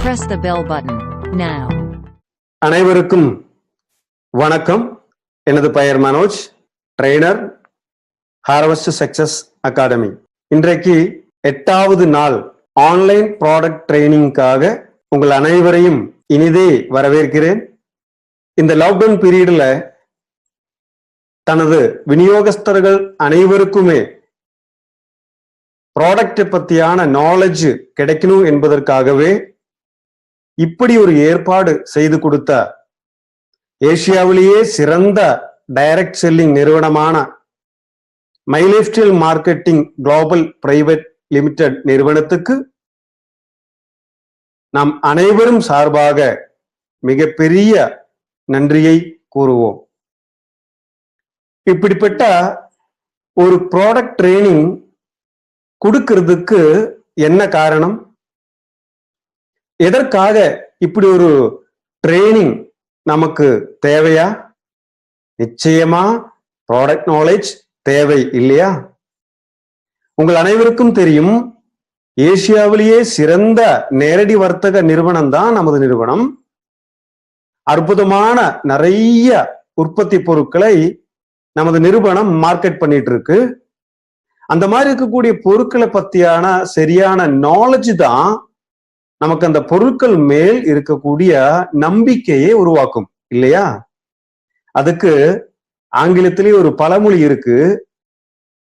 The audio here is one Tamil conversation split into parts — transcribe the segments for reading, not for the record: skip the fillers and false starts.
Press the bell button now. அனைவருக்கும் வணக்கம். எனது பெயர் Manoj, trainer, harvest success academy. இன்றைக்கு 8வது நாள் ஆன்லைன் ப்ராடக்ட் ட்ரைனிங்காக உங்கள் அனைவரையும் இனிதே வரவேற்கிறேன். இந்த லாக்டவுன் பீரியட்ல தனது விநியோகஸ்தர்கள் அனைவருக்குமே ப்ராடக்ட் பத்தியான நாலேஜ் கிடைக்கணும் என்பதற்காகவே இப்படி ஒரு ஏற்பாடு செய்து கொடுத்த ஏசியாவிலேயே சிறந்த டைரக்ட் செல்லிங் நிறுவனமான my lifestyle marketing global private limited நிறுவனத்துக்கு நாம் அனைவரும் சார்பாக மிகப்பெரிய நன்றியை கூறுவோம். இப்படிப்பட்ட ஒரு ப்ராடக்ட் ட்ரைனிங் கொடுக்கிறதுக்கு என்ன காரணம், எதற்காக இப்படி ஒரு ட்ரைனிங் நமக்கு தேவையா? நிச்சயமா ப்ராடக்ட் நாலேஜ் தேவை இல்லையா? உங்கள் அனைவருக்கும் தெரியும், ஏசியாவிலேயே சிறந்த நேரடி வர்த்தக நிறுவனம் தான் நமது நிறுவனம். அற்புதமான நிறைய உற்பத்தி பொருட்களை நமது நிறுவனம் மார்க்கெட் பண்ணிட்டு இருக்கு. அந்த மாதிரி இருக்கக்கூடிய பொருட்களை பத்தியான சரியான நாலேஜ் தான் நமக்கு அந்த பொருட்கள் மேல் இருக்கக்கூடிய நம்பிக்கையை உருவாக்கும் இல்லையா? அதுக்கு ஆங்கிலத்திலே ஒரு பழமொழி இருக்கு,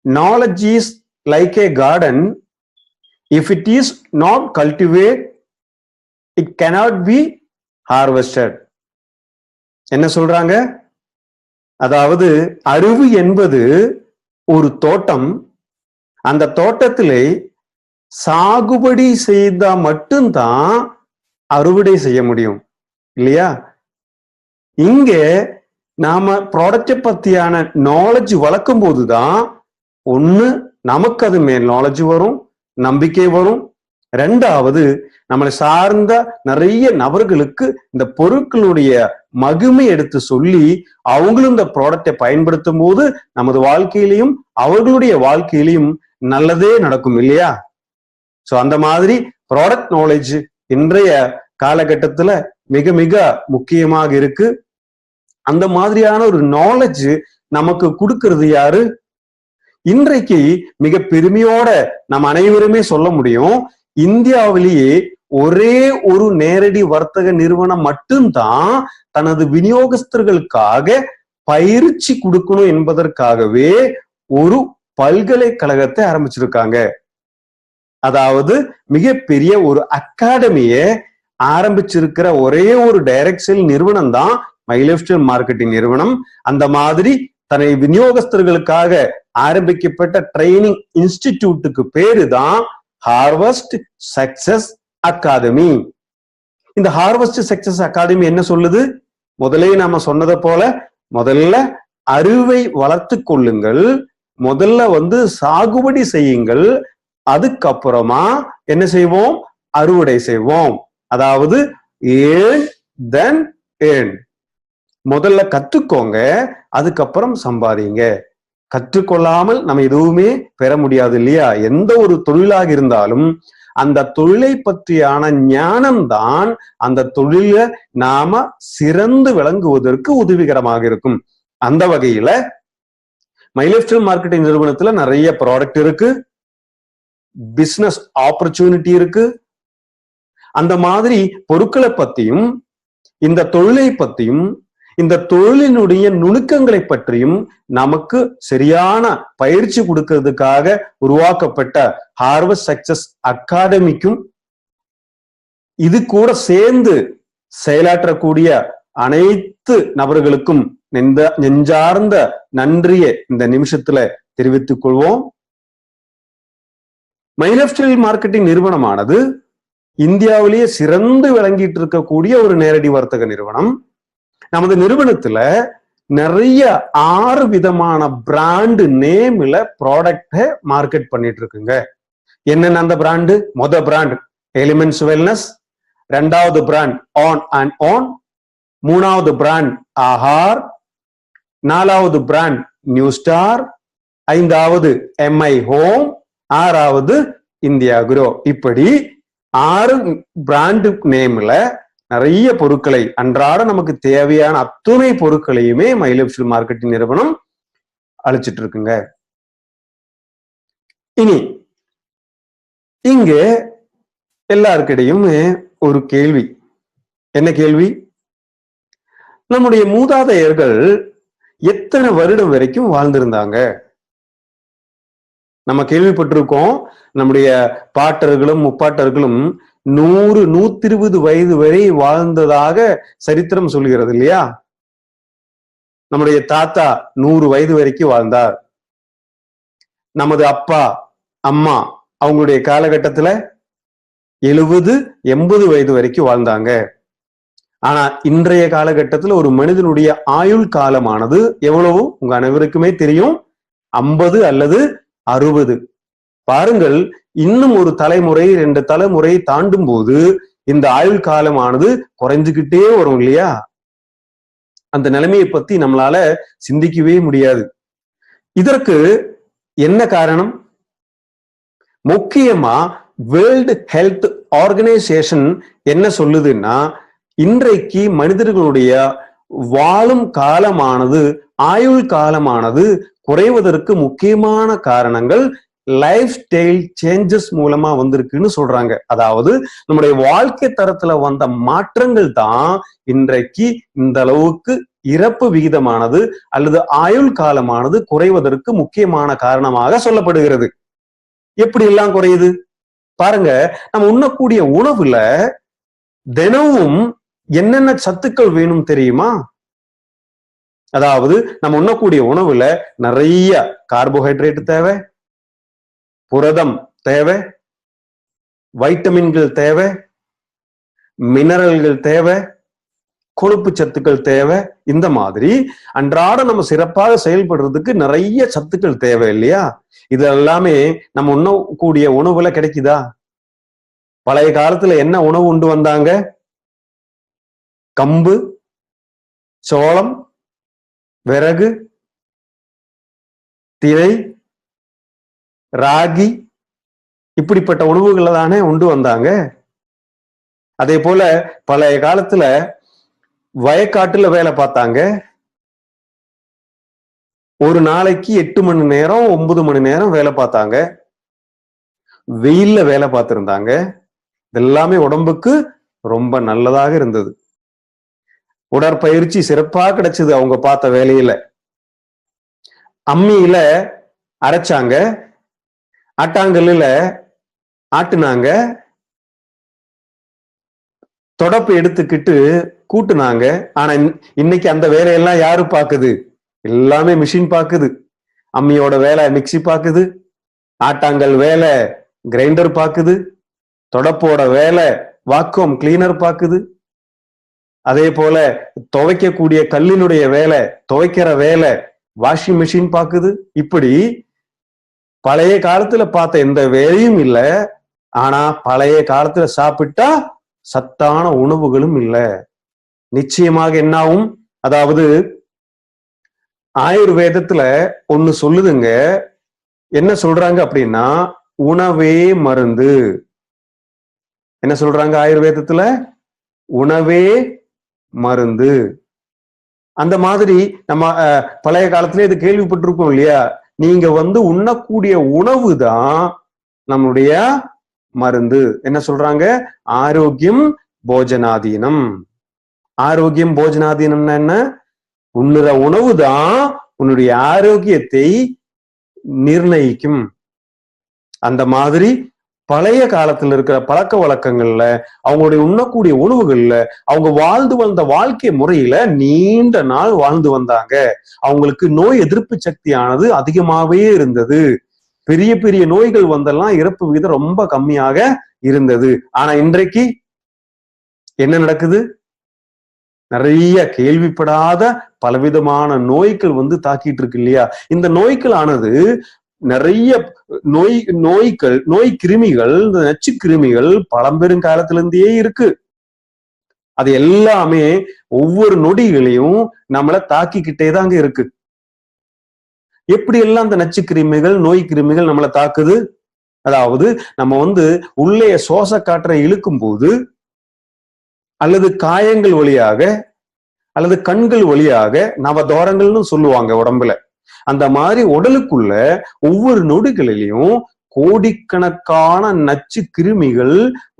knowledge is like A garden, if it is not cultivate it cannot be harvested. என்ன சொல்றாங்க? அதாவது அறிவு என்பது ஒரு தோட்டம், அந்த தோட்டத்திலே சாகுபடி செய்தா மட்டும்தான் அறுவடை செய்ய முடியும் இல்லையா? இங்க நாம ப்ராடக்ட் பத்தியான நாலேஜ் வளர்க்கும் போதுதான் ஒண்ணு நமக்கு அது மேல் நாலேஜ் வரும், நம்பிக்கை வரும். ரெண்டாவது, நம்மளை சார்ந்த நிறைய நபர்களுக்கு இந்த பொருட்களுடைய மகிமை எடுத்து சொல்லி அவங்களும் இந்த ப்ராடக்டை பயன்படுத்தும் போது நமது வாழ்க்கையிலையும் அவர்களுடைய வாழ்க்கையிலையும் நல்லதே நடக்கும் இல்லையா? சோ அந்த மாதிரி ப்ராடக்ட் நாலேஜ் இன்றைய காலகட்டத்துல மிக மிக முக்கியமாக இருக்கு. அந்த மாதிரியான ஒரு நாலேஜ் நமக்கு கொடுக்கிறது யாரு? இன்றைக்கு மிக பெருமையோட நம்ம அனைவருமே சொல்ல முடியும், இந்தியாவிலேயே ஒரே ஒரு நேரடி வர்த்தக நிறுவனம் மட்டும்தான் தனது விநியோகஸ்தர்களுக்காக பயிற்சி கொடுக்கணும் என்பதற்காகவே ஒரு பல்கலைக்கழகத்தை ஆரம்பிச்சிருக்காங்க. அதாவது மிகப்பெரிய ஒரு அகாடமியை ஆரம்பிச்சிருக்கிற ஒரே ஒரு டைரக்ட் செல் நிறுவனம் தான் மை லைஃப் ஸ்டைல் மார்க்கெட்டிங் நிறுவனம். அந்த மாதிரி தன்னை விநியோகஸ்தர்களுக்காக ஆரம்பிக்கப்பட்ட ட்ரைனிங் இன்ஸ்டிடியூட்டுக்கு பேரு தான் ஹார்வெஸ்ட் சக்சஸ் அகாடமி. இந்த ஹார்வெஸ்ட் சக்சஸ் அகாடமி என்ன சொல்லுது? முதலே நாம சொன்னதை போல முதல்ல அறிவை வளர்த்து கொள்ளுங்கள், முதல்ல சாகுபடி செய்யுங்கள், அதுக்கப்புறமா என்ன செய்வோம்? அறுவடை செய்வோம். அதாவது ஏர்ன் தென் ஏர்ன். முதல்ல கத்துக்கோங்க, அதுக்கப்புறம் சம்பாதிங்க. கற்றுக்கொள்ளாமல் நம்ம எதுவுமே பெற முடியாது இல்லையா? எந்த ஒரு தொழிலாக இருந்தாலும் அந்த தொழிலை பற்றியான ஞானம் தான் அந்த தொழில நாம சிறந்து விளங்குவதற்கு உதவிகரமாக இருக்கும். அந்த வகையில மை லைஃப் ஸ்டைல் மார்க்கெட்டிங் நிறுவனத்துல நிறைய ப்ராடக்ட் இருக்கு, பிசினஸ் ஆப்பர்ச்சுனிட்டி இருக்கு. அந்த மாதிரி பொருட்களை பத்தியும் இந்த தொழிலை பத்தியும் இந்த தொழிலினுடைய நுணுக்கங்களை பற்றியும் நமக்கு சரியான பயிற்சி கொடுக்கிறதுக்காக உருவாக்கப்பட்ட ஹார்வெஸ்ட் சக்சஸ் அகாடமிக்கும் இது கூட சேர்ந்து செயலாற்றக்கூடிய அனைத்து நபர்களுக்கும் நெஞ்சார்ந்த நன்றியை இந்த நிமிஷத்துல தெரிவித்துக் கொள்வோம். மை லைஃப் ஸ்டைல் மார்க்கெட்டிங் நிறுவனமானது இந்தியாவிலேயே சிறந்து விளங்கிட்டு இருக்கக்கூடிய ஒரு நேரடி வர்த்தக நிறுவனம். நமது நிறுவனத்துல நிறைய 6 விதமான பிராண்டு நேம்ல ப்ராடக்ட மார்க்கெட் பண்ணிட்டு இருக்குங்க. என்னென்ன அந்த பிராண்டு? பிராண்ட் எலிமெண்ட்ஸ் வெல்னஸ், 2வது பிராண்ட் ஆன் அண்ட் ஆன், 3வது பிராண்ட் ஆஹார், 4வது பிராண்ட் நியூ ஸ்டார், 5வது எம்ஐ ஹோம், 6வது இந்தியா குரோ. இப்படி 6 பிராண்ட் நேம்ல நிறைய பொருட்களை, அன்றாட நமக்கு தேவையான அத்துணை பொருட்களையுமே மை லைஃப் ஸ்டைல் மார்க்கெட்டிங் நிறுவனம் அளிச்சிட்டு இருக்குங்க. இனி இங்க எல்லாருக்கிடையும் ஒரு கேள்வி. என்ன கேள்வி? நம்முடைய மூதாதையர்கள் எத்தனை வருடம் வரைக்கும் வாழ்ந்திருந்தாங்க? நம்ம கேள்விப்பட்டிருக்கோம், நம்முடைய பாட்டர்களும் முப்பாட்டர்களும் 100, 120 வயது வரை வாழ்ந்ததாக சரித்திரம் சொல்கிறது இல்லையா? நம்முடைய தாத்தா 100 வயது வரைக்கும் வாழ்ந்தார். நமது அப்பா அம்மா அவங்களுடைய காலகட்டத்துல 70, 80 வயது வரைக்கும் வாழ்ந்தாங்க. ஆனா இன்றைய காலகட்டத்துல ஒரு மனிதனுடைய ஆயுள் காலமானது எவ்வளவு உங்க அனைவருக்குமே தெரியும், 50 அல்லது 60. பாருங்கள், இன்னும் ஒரு தலைமுறை 2 தலைமுறை தாண்டும் போது இந்த ஆயுள் காலமானது குறைஞ்சுக்கிட்டே வரும் இல்லையா? அந்த நிலைமையை பத்தி நம்மளால சிந்திக்கவே முடியாது. இதற்கு என்ன காரணம்? முக்கியமா வேர்ல்டு ஹெல்த் ஆர்கனைசேஷன் என்ன சொல்லுதுன்னா, இன்றைக்கு மனிதர்களுடைய வாழும் காலமானது, ஆயுள் காலமானது குறைவதற்கு முக்கியமான காரணங்கள் லைஃப் ஸ்டைல் சேஞ்சஸ் மூலமா வந்திருக்குன்னு சொல்றாங்க. அதாவது நம்முடைய வாழ்க்கை தரத்துல வந்த மாற்றங்கள் தான் இன்றைக்கு இந்த அளவுக்கு இறப்பு விகிதமானது அல்லது ஆயுள் காலமானது குறைவதற்கு முக்கியமான காரணமாக சொல்லப்படுகிறது. எப்படி எல்லாம் குறையுது பாருங்க. நம்ம உண்ணக்கூடிய உணவுல தினமும் என்னென்ன சத்துக்கள் வேணும் தெரியுமா? அதாவது நம்ம உண்ணக்கூடிய உணவுல நிறைய கார்போஹைட்ரேட் தேவை, புரதம் தேவை, வைட்டமின்கள் தேவை, மினரல்கள் தேவை, கொழுப்பு சத்துக்கள் தேவை. இந்த மாதிரி அன்றாட நம்ம சிறப்பாக செயல்படுறதுக்கு நிறைய சத்துக்கள் தேவை இல்லையா? இது எல்லாமே நம்ம உண்ணக்கூடிய உணவுல கிடைக்குதா? பழைய காலத்துல என்ன உணவு உண்டு வந்தாங்க? கம்பு, சோளம், விறகு, திணை, ராகி, இப்படிப்பட்ட உணவுகளை தானே உண்டு வந்தாங்க. அதே போல பழைய காலத்துல வயக்காட்டுல வேலை பார்த்தாங்க. ஒரு நாளைக்கு 8 மணி நேரம் 9 மணி நேரம் வேலை பார்த்தாங்க. வெயில்ல வேலை பார்த்திருந்தாங்க. இதெல்லாமே உடம்புக்கு ரொம்ப நல்லதாக இருந்தது. உடற்பயிற்சி சிறப்பாக கிடைச்சது அவங்க பார்த்த வேலையில. அம்மியில அரைச்சாங்க, ஆட்டாங்கல்லுல ஆட்டுனாங்க, தொடப்பு எடுத்துக்கிட்டு கூட்டுனாங்க. ஆனா இன்னைக்கு அந்த வேலையெல்லாம் யாரு பாக்குது? எல்லாமே மிஷின் பாக்குது. அம்மியோட வேலை மிக்சி பாக்குது, ஆட்டாங்கல் வேலை கிரைண்டர் பாக்குது, தொடப்போட வேலை வாக்யூம் கிளீனர் பாக்குது. அதே போல துவைக்கக்கூடிய கல்லினுடைய வேலை, துவைக்கிற வேலை வாஷிங் மிஷின் பாக்குது. இப்படி பழைய காலத்துல பார்த்த எந்த வேலையும் இல்லை. ஆனா பழைய காலத்துல சாப்பிட்டா சத்தான உணவுகளும் இல்லை. நிச்சயமாக என்னாகும்? அதாவது ஆயுர்வேதத்துல ஒண்ணு சொல்லுதுங்க. என்ன சொல்றாங்க அப்படின்னா, உணவே மருந்து. என்ன சொல்றாங்க ஆயுர்வேதத்துல? உணவே மருந்து. அந்த மாதிரி நம்ம பழைய காலத்திலே இது கேள்விப்பட்டிருக்கோம் இல்லையா? நீங்க உண்ணக்கூடிய உணவு தான் நம்முடைய மருந்து. என்ன சொல்றாங்க? ஆரோக்கியம் போஜனாதீனம். ஆரோக்கியம் போஜனாதீனம்னா என்ன? உண்ணுற உணவு தான் உன்னுடைய ஆரோக்கியத்தை நிர்ணயிக்கும். அந்த மாதிரி பழைய காலத்துல இருக்கிற பழக்க வழக்கங்கள்ல, அவங்களுடைய உண்ணக்கூடிய உணவுகள்ல, அவங்க வாழ்ந்து வந்த வாழ்க்கை முறையில நீண்ட நாள் வாழ்ந்து வந்தாங்க. அவங்களுக்கு நோய் எதிர்ப்பு சக்தியானது அதிகமாகவே இருந்தது. பெரிய பெரிய நோய்கள் வந்தெல்லாம் இறப்பு விகிதம் ரொம்ப கம்மியாக இருந்தது. ஆனா இன்றைக்கு என்ன நடக்குது? நிறைய கேள்விப்படாத பலவிதமான நோய்கள் தாக்கிட்டு இருக்கு இல்லையா? இந்த நோய்கள் ஆனது நிறைய நோய் கிருமிகள், இந்த நச்சு கிருமிகள் பழம்பெரும் காலத்திலிருந்தே இருக்கு. அது எல்லாமே ஒவ்வொரு நொடிகளையும் நம்மளை தாக்கிக்கிட்டே தாங்க இருக்கு. எப்படி எல்லாம் அந்த நச்சு கிருமிகள், நோய் கிருமிகள் நம்மளை தாக்குது? அதாவது நம்ம உள்ளே சுவாச காற்றை இழுக்கும் போது அல்லது காயங்கள் வழியாக அல்லது கண்கள் வழியாக நவதோரங்கள்னு சொல்லுவாங்க உடம்புல. அந்த மாதிரி உடலுக்குள்ள ஒவ்வொரு நொடிகளிலையும் கோடிக்கணக்கான நச்சு கிருமிகள்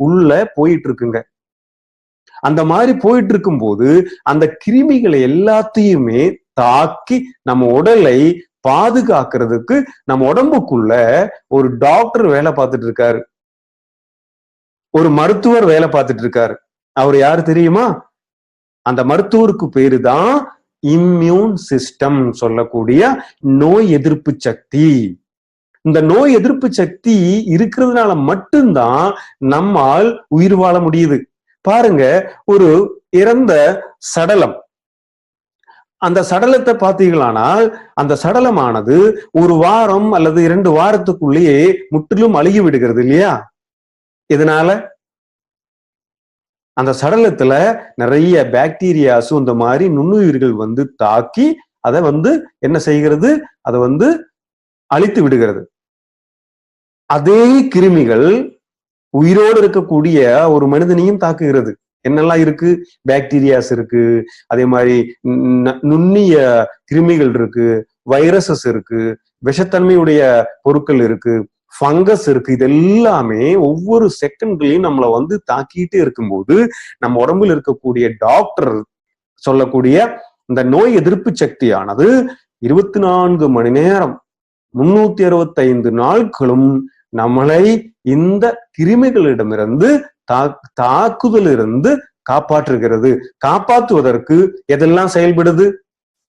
உள்ள போயிட்டு இருக்குங்க. அந்த மாதிரி போயிட்டு இருக்கும் போது அந்த கிருமிகளை எல்லாத்தையுமே தாக்கி நம்ம உடலை பாதுகாக்கிறதுக்கு நம்ம உடம்புக்குள்ள ஒரு டாக்டர் வேலை பார்த்துட்டு இருக்காரு, ஒரு மருத்துவர் வேலை பார்த்துட்டு இருக்காரு. அவர் யாரு தெரியுமா? அந்த மருத்துவருக்கு பேரு தான் இம்யூன் சிஸ்டம் சொல்லக்கூடிய நோய் எதிர்ப்பு சக்தி. இந்த நோய் எதிர்ப்பு சக்தி இருக்கிறதுனால மட்டும்தான் நம்மால் உயிர் வாழ முடியுது. பாருங்க, ஒரு இறந்த சடலம், அந்த சடலத்தை பார்த்தீங்களானால் அந்த சடலமானது ஒரு வாரம் அல்லது 2 வாரத்துக்குள்ளேயே முற்றிலும் அழுகி விடுகிறது இல்லையா? இதனால அந்த சடலத்துல நிறைய பாக்டீரியாஸும் இந்த மாதிரி நுண்ணுயிர்கள் தாக்கி அதை என்ன செய்கிறது? அதை அழித்து விடுகிறது. அதே கிருமிகள் உயிரோடு இருக்கக்கூடிய ஒரு மனிதனையும் தாக்குகிறது. என்னெல்லாம் இருக்கு? பாக்டீரியாஸ் இருக்கு, அதே மாதிரி நுண்ணிய கிருமிகள் இருக்கு, வைரஸஸ் இருக்கு, விஷத்தன்மையுடைய பொருட்கள் இருக்கு, ஃபங்கஸ் இருக்கு. இது எல்லாமே ஒவ்வொரு செகண்ட்லயும் நம்மளை தாக்கிட்டே இருக்கும்போது நம்ம உடம்புல இருக்கக்கூடிய டாக்டர் சொல்லக்கூடிய இந்த நோய் எதிர்ப்பு சக்தியானது 24 மணி நேரம் 365 நாட்களும் நம்மளை இந்த கிருமிகளிடமிருந்து தாக்குதலிருந்து காப்பாற்றுகிறது. காப்பாற்றுவதற்கு எதெல்லாம் செயல்படுது?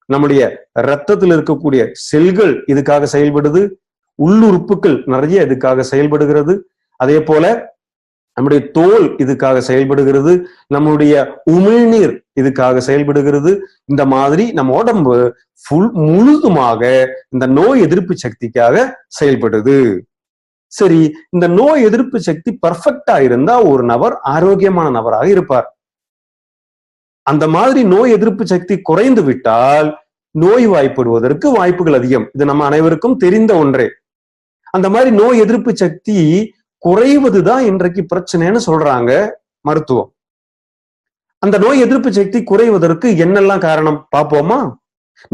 நம்முடைய ரத்தத்தில் இருக்கக்கூடிய செல்கள் இதுக்காக செயல்படுது, உள்ளுறுப்புகள் நிறைய இதுக்காக செயல்படுகிறது, அதே போல நம்முடைய தோல் இதுக்காக செயல்படுகிறது, நம்முடைய உமிழ்நீர் இதுக்காக செயல்படுகிறது. இந்த மாதிரி நம்ம உடம்பு முழுதுமாக இந்த நோய் எதிர்ப்பு சக்திக்காக செயல்படுது. சரி, இந்த நோய் எதிர்ப்பு சக்தி பர்ஃபெக்டா இருந்தா ஒரு நபர் ஆரோக்கியமான நபராக இருப்பார். அந்த மாதிரி நோய் எதிர்ப்பு சக்தி குறைந்து விட்டால் நோய்வாய்ப்படுவதற்கு வாய்ப்புகள் அதிகம். இது நம்ம அனைவருக்கும் தெரிந்த ஒன்றே. அந்த மாதிரி நோய் எதிர்ப்பு சக்தி குறைவதுதான் இன்றைக்கு பிரச்சனைன்னு சொல்றாங்க மருத்துவம். அந்த நோய் எதிர்ப்பு சக்தி குறைவதற்கு என்னெல்லாம் காரணம் பார்ப்போமா?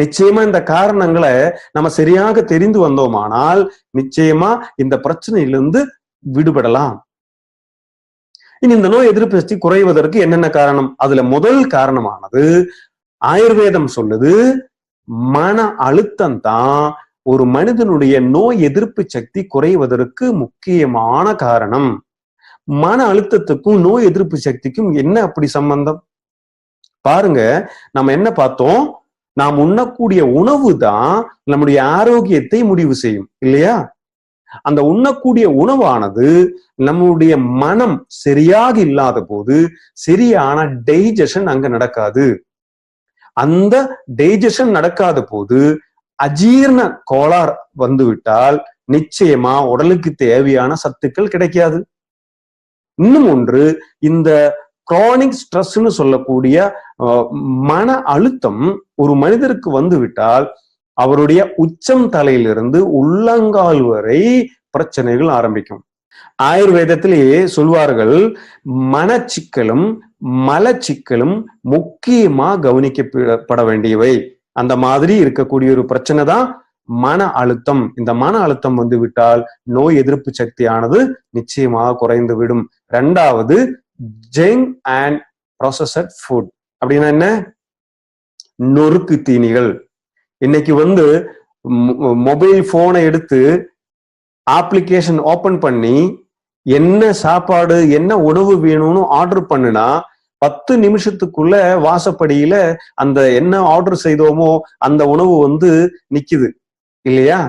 நிச்சயமா இந்த காரணங்களை நம்ம சரியாக தெரிந்து வந்தோமானால் நிச்சயமா இந்த பிரச்சனையிலிருந்து விடுபடலாம். இனி இந்த நோய் எதிர்ப்பு சக்தி குறைவதற்கு என்னென்ன காரணம்? அதுல முதல் காரணமானது ஆயுர்வேதம் சொல்லுது, மன அழுத்தம் தான் ஒரு மனிதனுடைய நோய் எதிர்ப்பு சக்தி குறைவதற்கு முக்கியமான காரணம். மன அழுத்தத்துக்கும் நோய் எதிர்ப்பு சக்திக்கும் என்ன அப்படி சம்பந்தம்? பாருங்க, நம்ம என்ன பார்த்தோம்? நாம் உண்ணக்கூடிய உணவு தான் நம்முடைய ஆரோக்கியத்தை முடிவு செய்யும் இல்லையா? அந்த உண்ணக்கூடிய உணவானது நம்முடைய மனம் சரியாக இல்லாத போது சரியான டைஜஷன் அங்க நடக்காது. அந்த டைஜஷன் நடக்காத போது அஜீரண கோளாறு வந்துவிட்டால் நிச்சயமா உடலுக்கு தேவையான சத்துக்கள் கிடைக்காது. இன்னும் ஒன்று, இந்த குரானிக் ஸ்ட்ரெஸ்ன்னு சொல்லக்கூடிய மன அழுத்தம் ஒரு மனிதருக்கு வந்துவிட்டால் அவருடைய உச்சம் தலையிலிருந்து உள்ளங்கால் வரை பிரச்சனைகள் ஆரம்பிக்கும். ஆயுர்வேதத்திலேயே சொல்வார்கள், மனச்சிக்கலும் மலச்சிக்கலும் முக்கியமா கவனிக்கப்பட வேண்டியவை. அந்த மாதிரி இருக்கக்கூடிய ஒரு பிரச்சனை தான் மன அழுத்தம். இந்த மன அழுத்தம் வந்துவிட்டால் நோய் எதிர்ப்பு சக்தியானது நிச்சயமாக குறைந்து விடும். 2வது, ஜங்க் அண்ட் ப்ராசஸ்ட் ஃபுட். அப்படின்னா என்ன? நொறுக்கு தீனிகள். இன்னைக்கு மொபைல் போனை எடுத்து அப்ளிகேஷன் ஓபன் பண்ணி என்ன சாப்பாடு என்ன உணவு வேணும்னு ஆர்டர் பண்ணுனா 10 நிமிஷத்துக்குள்ள வாசப்படியில அந்த என்ன ஆர்டர் செய்தோமோ அந்த உணவு நிக்குது இல்லையா?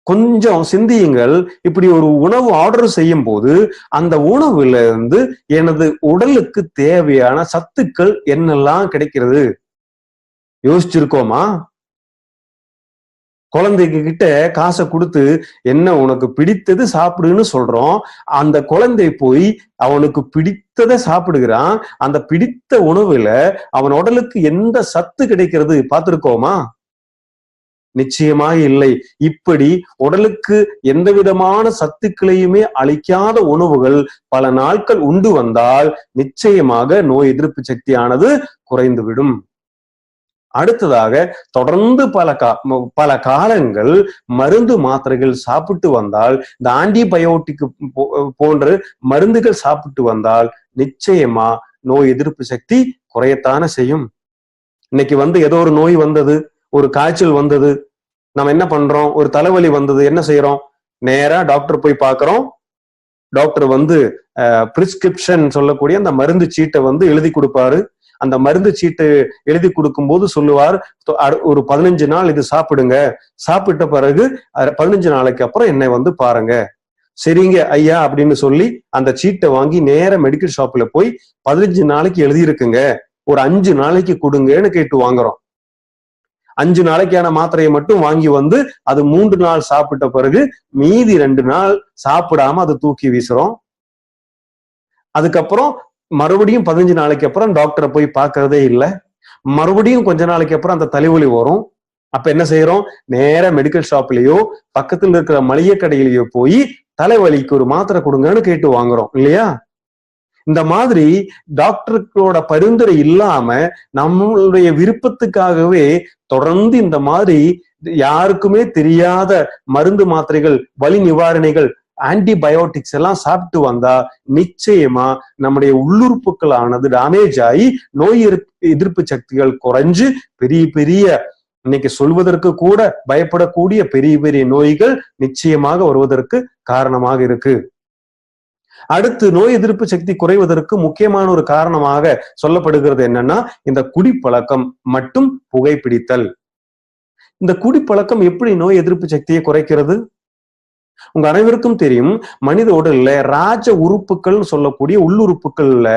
கொஞ்சம் சிந்தியுங்கள். இப்படி ஒரு உணவு ஆர்டர் செய்யும் போது அந்த உணவுல எனது உடலுக்கு தேவையான சத்துக்கள் என்னெல்லாம் கிடைக்கிறது யோசிச்சிருக்கோமா? குழந்தைக்கு கிட்ட காசை கொடுத்து என்ன உனக்கு பிடித்தது சாப்பிடுன்னு சொல்றோம். அந்த குழந்தை போய் அவனுக்கு பிடித்ததை சாப்பிடுகிறான். அந்த பிடித்த உணவுல அவன் உடலுக்கு எந்த சத்து கிடைக்கிறது பார்த்திருக்கோமா? நிச்சயமாக இல்லை. இப்படி உடலுக்கு எந்த விதமான சத்துக்களையுமே அளிக்காத உணவுகள் பல நாட்கள் உண்டு வந்தால் நிச்சயமாக நோய் எதிர்ப்பு சக்தியானது குறைந்துவிடும். அடுத்ததாக தொடர்ந்து பல காலங்கள் மருந்து மாத்திரைகள் சாப்பிட்டு வந்தால், இந்த ஆன்டிபயோட்டிக் போன்ற மருந்துகள் சாப்பிட்டு வந்தால் நிச்சயமா நோய் எதிர்ப்பு சக்தி குறையத்தானே செய்யும். இன்னைக்கு ஏதோ ஒரு நோய் வந்தது, ஒரு காய்ச்சல் வந்தது, நம்ம என்ன பண்றோம்? ஒரு தலைவலி வந்தது, என்ன செய்யறோம்? நேரா டாக்டர் போய் பார்க்கிறோம். டாக்டர் பிரிஸ்கிரிப்ஷன் சொல்லக்கூடிய அந்த மருந்து சீட்டை எழுதி கொடுப்பாரு. அந்த மருந்து சீட்டு எழுதி கொடுக்கும் போது சொல்லுவார், ஒரு 15 நாள் இது சாப்பிடுங்க, சாப்பிட்ட பிறகு 15 நாளைக்கு அப்புறம் என்னை பாருங்க. சரிங்க ஐயா அப்படின்னு சொல்லி அந்த சீட்டை வாங்கி நேர மெடிக்கல் ஷாப்ல போய் 15 நாளைக்கு எழுதி இருக்குங்க, ஒரு 5 நாளைக்கு கொடுங்கன்னு கேட்டு வாங்குறோம். 5 நாளைக்கான மாத்திரையை மட்டும் வாங்கி அது 3 நாள் சாப்பிட்ட பிறகு மீதி 2 நாள் சாப்பிடாம அதை தூக்கி வீசுறோம். அதுக்கப்புறம் மறுபடியும் 15 நாளைக்கு அப்புறம் டாக்டரை போய் பார்க்கறதே இல்லை. மறுபடியும் கொஞ்ச நாளைக்கு அப்புறம் அந்த தலைவலி வரும். அப்ப என்ன செய்யறோம்? நேர மெடிக்கல் ஷாப்லயோ பக்கத்துல இருக்கிற மளிகை கடையிலயோ போய் தலைவலிக்கு ஒரு மாத்திரை கொடுங்கன்னு கேட்டு வாங்குறோம் இல்லையா? இந்த மாதிரி டாக்டர்களோட பரிந்துரை இல்லாம நம்மளுடைய விருப்பத்துக்காகவே தொடர்ந்து இந்த மாதிரி யாருக்குமே தெரியாத மருந்து மாத்திரைகள், வலி நிவாரணிகள், ஆன்டிபயோட்டிக்ஸ் எல்லாம் சாப்பிட்டு வந்தா நிச்சயமா நம்முடைய உள்ளுறுப்புகள் ஆனது டேமேஜ் ஆகி நோய் எதிர்ப்பு சக்திகள் குறைஞ்சு பெரிய பெரிய இன்னைக்கு சொல்வதற்கு கூட பயப்படக்கூடிய பெரிய பெரிய நோய்கள் நிச்சயமாக வருவதற்கு காரணமாக இருக்கு. அடுத்து நோய் எதிர்ப்பு சக்தி குறைவதற்கு முக்கியமான ஒரு காரணமாக சொல்லப்படுகிறது என்னன்னா, இந்த குடிப்பழக்கம் மற்றும் புகைப்பிடித்தல். இந்த குடிப்பழக்கம் எப்படி நோய் எதிர்ப்பு சக்தியை குறைக்கிறது? உங்க அனைவருக்கும் தெரியும், மனித உடல்ல ராஜ உறுப்புகள் சொல்லக்கூடிய உள்ளுறுப்புகள்ல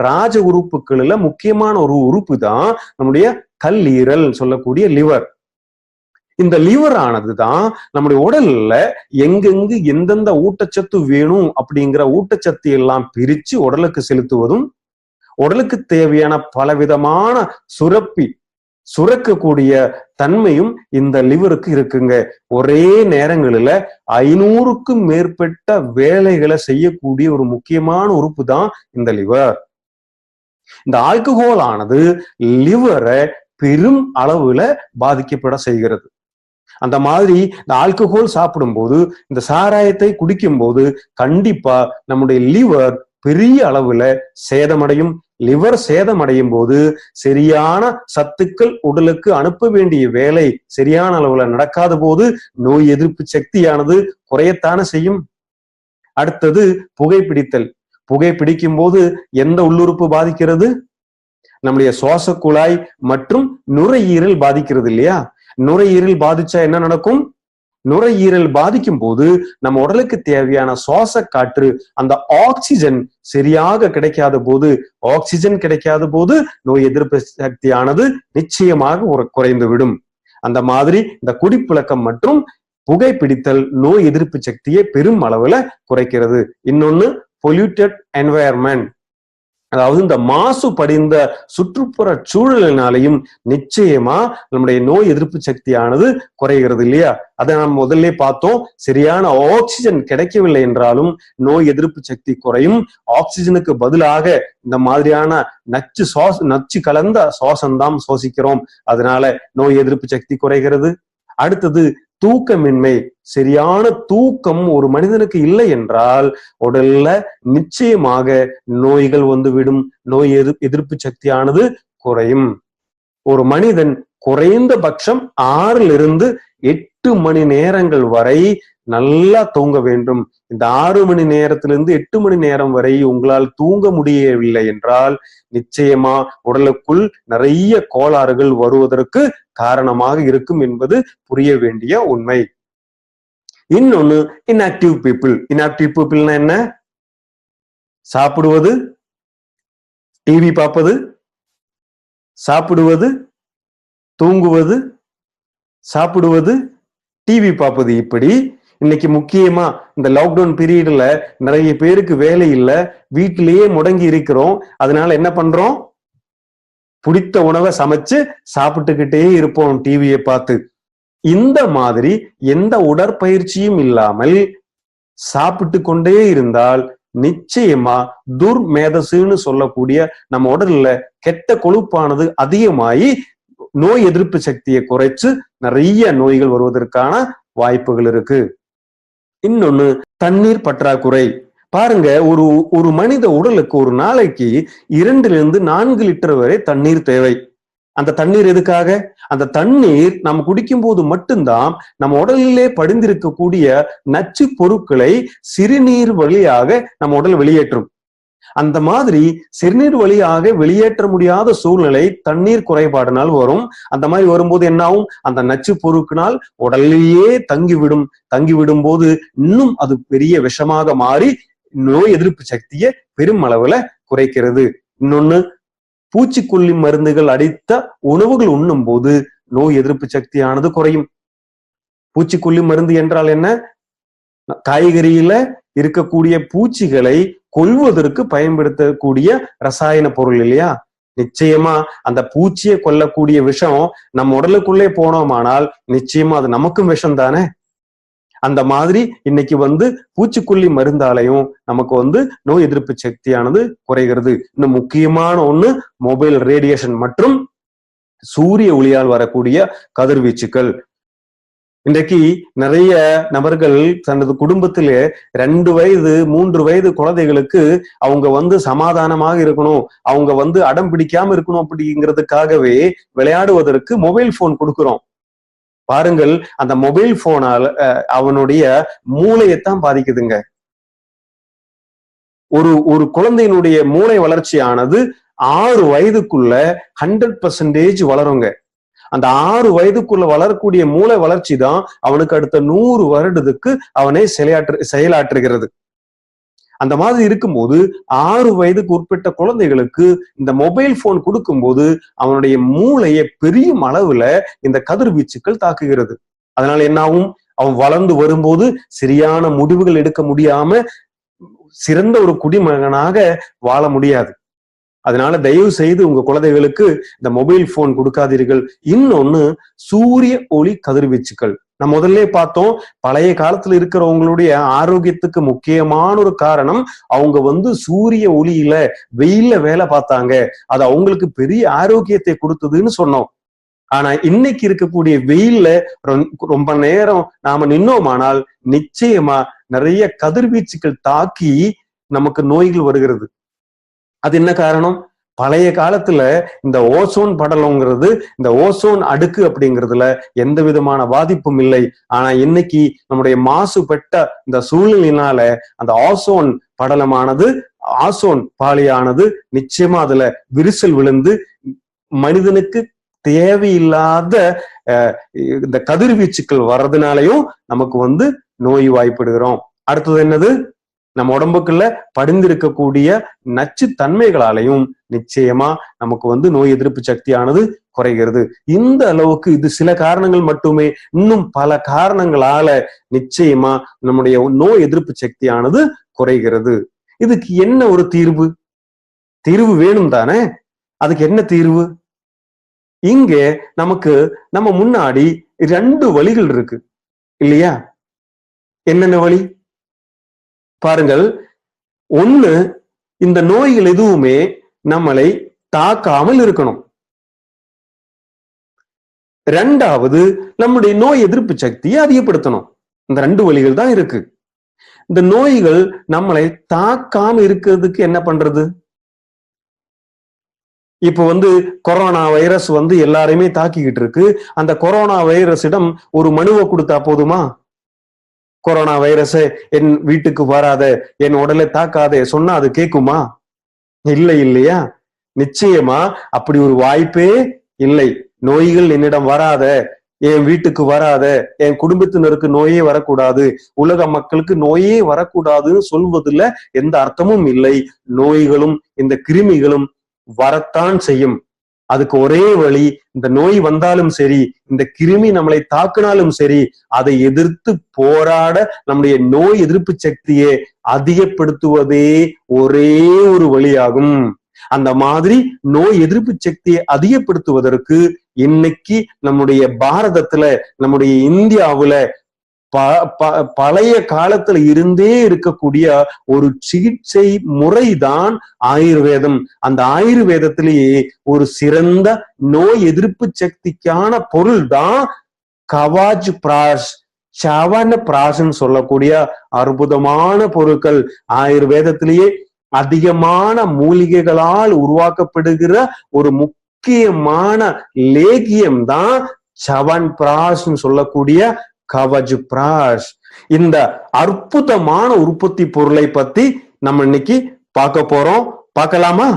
ராஜ உறுப்புகள்ல முக்கியமான ஒரு உறுப்பு தான் நம்முடைய கல்லீரல் சொல்லக்கூடிய லிவர். இந்த லிவர் ஆனதுதான் நம்முடைய உடல்ல எங்கெங்கு எந்தெந்த ஊட்டச்சத்து வேணும் அப்படிங்கிற ஊட்டச்சத்து எல்லாம் பிரிச்சு உடலுக்கு செலுத்துவதும், உடலுக்கு தேவையான பலவிதமான சுரக்கக்கூடிய தன்மையும் இந்த லிவருக்கு இருக்குங்க. ஒரே நேரங்களில 500க்கும் மேற்பட்ட வேலைகளை செய்யக்கூடிய ஒரு முக்கியமான உறுப்பு தான் இந்த லிவர். இந்த ஆல்கஹால் ஆனது லிவரை பெரும் அளவுல பாதிக்கப்பட செய்கிறது. அந்த மாதிரி இந்த ஆல்கஹால் சாப்பிடும் போது, இந்த சாராயத்தை குடிக்கும் போது கண்டிப்பா நம்முடைய லிவர் பெரிய அளவுல சேதமடையும். லிவர் சேதமடையும் போது சரியான சத்துக்கள் உடலுக்கு அனுப்ப வேண்டிய வேலை சரியான அளவுல நடக்காத போது நோய் எதிர்ப்பு சக்தியானது குறையத்தானே செய்யும். அடுத்தது புகைப்பிடித்தல். புகைப்பிடிக்கும் போது எந்த உள்ளுறுப்பு பாதிக்கிறது? நம்முடைய சுவாச குழாய் மற்றும் நுரையீரல் பாதிக்கிறது இல்லையா? நுரையீரல் பாதிச்சா என்ன நடக்கும்? நுரையீரல் பாதிக்கும் போது நம்ம உடலுக்கு தேவையான சுவாச காற்று, அந்த ஆக்சிஜன் சரியாக கிடைக்காத போது நோய் எதிர்ப்பு சக்தியானது நிச்சயமாக குறைந்து விடும். அந்த மாதிரி இந்த குடிப்பழக்கம் மற்றும் புகைப்பிடித்தல் நோய் எதிர்ப்பு சக்தியை பெரும் அளவுல குறைக்கிறது. இன்னொன்னு பொல்யூட்டட் என்வாயர்மெண்ட், அதாவது இந்த மாசு படிந்த சுற்றுப்புற சூழலினாலையும் நிச்சயமா நம்முடைய நோய் எதிர்ப்பு சக்தியானது குறைகிறது இல்லையா? அதை நாம் முதல்ல பார்த்தோம். சரியான ஆக்சிஜன் கிடைக்கவில்லை என்றாலும் நோய் எதிர்ப்பு சக்தி குறையும். ஆக்சிஜனுக்கு பதிலாக இந்த மாதிரியான நச்சு கலந்த சுவாசம்தான் சுவாசிக்கிறோம். அதனால நோய் எதிர்ப்பு சக்தி குறைகிறது. அடுத்தது தூக்கமின்மை. சரியான தூக்கம் ஒரு மனிதனுக்கு இல்லை என்றால் உடல்ல நிச்சயமாக நோய்கள் வந்துவிடும். நோய் எதிர்ப்பு சக்தியானது குறையும். ஒரு மனிதன் குறைந்தபட்சம் 6 to 8 மணி நேரங்கள் வரை நல்லா தூங்க வேண்டும். இந்த 6 மணி நேரத்திலிருந்து 8 மணி நேரம் வரை உங்களால் தூங்க முடியவில்லை என்றால் நிச்சயமா உடலுக்குள் நிறைய கோளாறுகள் வருவதற்கு காரணமாக இருக்கும் என்பது புரிய வேண்டிய உண்மை. இன்னொன்னு இன்ஆக்டிவ் பீப்புள். இன்ஆக்டிவ் பீப்புள்னா என்ன? சாப்பிடுவது, டிவி பார்ப்பது, சாப்பிடுவது, தூங்குவது, சாப்பிடுவது, டிவி பார்ப்பது. இப்படி இன்னைக்கு முக்கியமா இந்த லாக்டவுன் பீரியட்ல நிறைய பேருக்கு வேலை இல்லை, வீட்டிலேயே முடங்கி இருக்கிறோம். அதனால என்ன பண்றோம்? பிடித்த உணவை சமைச்சு சாப்பிட்டுக்கிட்டே இருப்போம் டிவியை பார்த்து. இந்த மாதிரி எந்த உடற்பயிற்சியும் இல்லாமல் சாப்பிட்டு கொண்டே இருந்தால் நிச்சயமா துர்மேதசுன்னு சொல்லக்கூடிய நம்ம உடல்ல கெட்ட கொழுப்பானது அதிகமாகி நோய் எதிர்ப்பு சக்தியை குறைச்சு நிறைய நோய்கள் வருவதற்கான வாய்ப்புகள் இருக்கு. இன்னொன்னு தண்ணீர் பற்றாக்குறை. பாருங்க, ஒரு மனித உடலுக்கு ஒரு நாளைக்கு 2-4 லிட்டர் வரை தண்ணீர் தேவை. அந்த தண்ணீர் எதுக்காக? அந்த தண்ணீர் நம்ம குடிக்கும் போது மட்டும்தான் நம்ம உடலிலே படிந்திருக்கக்கூடிய நச்சு பொருட்களை சிறுநீர் வழியாக நம்ம உடல் வெளியேற்றும். அந்த மாதிரி சிறுநீர் வழியாக வெளியேற்ற முடியாத சூழ்நிலை தண்ணீர் குறைபாடுனால் வரும். அந்த மாதிரி வரும்போது என்ன ஆகும்? அந்த நச்சு பொருட்களினால் உடலிலேயே தங்கிவிடும் போது இன்னும் அது பெரிய விஷமாக மாறி நோய் எதிர்ப்பு சக்தியை பெரும் அளவுல குறைக்கிறது. இன்னொன்னு, பூச்சிக்கொல்லி மருந்துகள் அடித்த உணவுகள் உண்ணும் போது நோய் எதிர்ப்பு சக்தியானது குறையும். பூச்சிக்கொல்லி மருந்து என்றால் என்ன? காய்கறியில இருக்கக்கூடிய பூச்சிகளை கொல்வதற்கு பயன்படுத்தக்கூடிய ரசாயன பொருள் இல்லையா? நிச்சயமா அந்த பூச்சியை கொல்லக்கூடிய விஷம் நம்ம உடலுக்குள்ளே போனோமானால் நிச்சயமா அது நமக்கும் விஷம் தானே. அந்த மாதிரி இன்னைக்கு பூச்சிக்கொல்லி மருந்தாலையும் நமக்கு நோய் எதிர்ப்பு சக்தியானது குறைகிறது. இன்னும் முக்கியமான ஒண்ணு மொபைல் ரேடியேஷன் மற்றும் சூரிய ஒளியால் வரக்கூடிய கதிர்வீச்சுக்கள். இன்றைக்கு நிறைய நபர்கள் தனது குடும்பத்திலே 2 வயது 3 வயது குழந்தைகளுக்கு அவங்க சமாதானமாக இருக்கணும், அவங்க அடம் பிடிக்காம இருக்கணும் அப்படிங்கிறதுக்காகவே விளையாடுவதற்கு மொபைல் போன் கொடுக்கிறோம். பாருங்கள், அந்த மொபைல் போனால் அவனுடைய மூளையைத்தான் பாதிக்குதுங்க. ஒரு குழந்தையினுடைய மூளை வளர்ச்சியானது 6 வயதுக்குள்ள 100% வளருங்க. அந்த 6 வயதுக்குள்ள வளரக்கூடிய மூளை வளர்ச்சி தான் அவனுக்கு அடுத்த 100 வருடத்துக்கு அவனை செயலாற்றுகிறது. அந்த மாதிரி இருக்கும்போது 6 வயதுக்கு உட்பட்ட குழந்தைகளுக்கு இந்த மொபைல் போன் கொடுக்கும்போது அவனுடைய மூளையை பெரிய அளவுல இந்த கதிர்வீச்சுக்கள் தாக்குகிறது. அதனால என்ன ஆகும்? அவன் வளர்ந்து வரும்போது சரியான முடிவுகள் எடுக்க முடியாம சிறந்த ஒரு குடிமகனாக வாழ முடியாது. அதனால தயவு செய்து உங்க குழந்தைகளுக்கு இந்த மொபைல் போன் கொடுக்காதீர்கள். இன்னொன்னு, சூரிய ஒளி கதிர்வீச்சுக்கள். நம்ம முதல்ல பார்த்தோம், பழைய காலத்துல இருக்கிறவங்களுடைய ஆரோக்கியத்துக்கு முக்கியமான ஒரு காரணம் அவங்க சூரிய ஒளியில வெயில்ல வேலை பார்த்தாங்க, அது அவங்களுக்கு பெரிய ஆரோக்கியத்தை கொடுத்ததுன்னு சொன்னோம். ஆனா இன்னைக்கு இருக்கக்கூடிய வெயில்ல ரொம்ப நேரம் நாம நின்னோமானால் நிச்சயமா நிறைய கதிர்வீச்சுக்கள் தாக்கி நமக்கு நோய்கள் வருகிறது. அது என்ன காரணம்? பழைய காலத்துல இந்த ஓசோன் படலங்கிறது, இந்த ஓசோன் அடுக்கு அப்படிங்கிறதுல எந்த விதமான பாதிப்பும் இல்லை. ஆனா இன்னைக்கு நம்முடைய மாசுபட்ட இந்த சூழ்நிலையினால அந்த ஓசோன் படலமானது, ஓசோன் பாளியானது நிச்சயமா அதுல விரிசல் விழுந்து மனிதனுக்கு தேவையில்லாத இந்த கதிர்வீச்சுக்கள் வர்றதுனாலையும் நமக்கு நோய் வாய்ப்படுகிறோம். அடுத்தது என்னது? நம்ம உடம்புக்குள்ள படிந்திருக்கக்கூடிய நச்சு தன்மைகளாலையும் நிச்சயமா நமக்கு நோய் எதிர்ப்பு சக்தியானது குறைகிறது. இந்த அளவுக்கு இது சில காரணங்கள் மட்டுமே. இன்னும் பல காரணங்களால நிச்சயமா நம்முடைய நோய் எதிர்ப்பு சக்தியானது குறைகிறது. இதுக்கு என்ன ஒரு தீர்வு? தீர்வு வேணும் தானே? அதுக்கு என்ன தீர்வு? இங்க நம்ம முன்னாடி 2 வழிகள் இருக்கு இல்லையா? என்னென்ன வழி பாருங்கள். ஒண்ணு, இந்த நோய்கள் எதுவுமே நம்மளை தாக்காமல் இருக்கணும். 2வது, நம்முடைய நோய் எதிர்ப்பு சக்தியை அதிகப்படுத்தணும். இந்த 2 வழிகள் தான் இருக்கு. இந்த நோய்கள் நம்மளை தாக்காம இருக்கிறதுக்கு என்ன பண்றது? இப்ப கொரோனா வைரஸ் எல்லாரையுமே தாக்கிக்கிட்டு இருக்கு. அந்த கொரோனா வைரஸிடம் ஒரு மனுவை கொடுத்தா போதுமா? கொரோனா வைரஸ் என் வீட்டுக்கு வராத, என் உடலை தாக்காதே சொன்னா அது கேட்குமா? இல்லை இல்லையா? நிச்சயமா அப்படி ஒரு வாய்ப்பே இல்லை. நோய்கள் என்னிடம் வராத, என் வீட்டுக்கு வராத, என் குடும்பத்தினருக்கு நோயே வரக்கூடாது, உலக மக்களுக்கு நோயே வரக்கூடாதுன்னு சொல்வதில் எந்த அர்த்தமும் இல்லை. நோய்களும் இந்த கிருமிகளும் வரத்தான் செய்யும். அதுக்கு ஒரே வழி, இந்த நோய் வந்தாலும் சரி, இந்த கிருமி நம்மளை தாக்கினாலும் சரி, அதை எதிர்த்து போராட நம்முடைய நோய் எதிர்ப்பு சக்தியை அதிகப்படுத்துவதே ஒரே ஒரு வழியாகும். அந்த மாதிரி நோய் எதிர்ப்பு சக்தியை அதிகப்படுத்துவதற்கு இன்னைக்கு நம்முடைய பாரதத்துல, நம்முடைய இந்தியாவுல பழைய காலத்துல இருந்தே இருக்கக்கூடிய ஒரு சிகிச்சை முறைதான் ஆயுர்வேதம். அந்த ஆயுர்வேதத்திலேயே ஒரு சிறந்த நோய் எதிர்ப்பு சக்திக்கான பொருள் தான் கவாஜ் பிராஷ், சவன பிராஷ்ன்னு சொல்லக்கூடிய அற்புதமான பொருட்கள். ஆயுர்வேதத்திலேயே அதிகமான மூலிகைகளால் உருவாக்கப்படுகிற ஒரு முக்கியமான லேகியம் தான் சவன் பிராஷ்ன்னு சொல்லக்கூடிய கவஜ் பிராஷ். இந்த அற்புதமான உற்பத்தி பொருளை பத்தி நம்ம இன்னைக்கு பார்க்க போறோம். பார்க்கலாமா?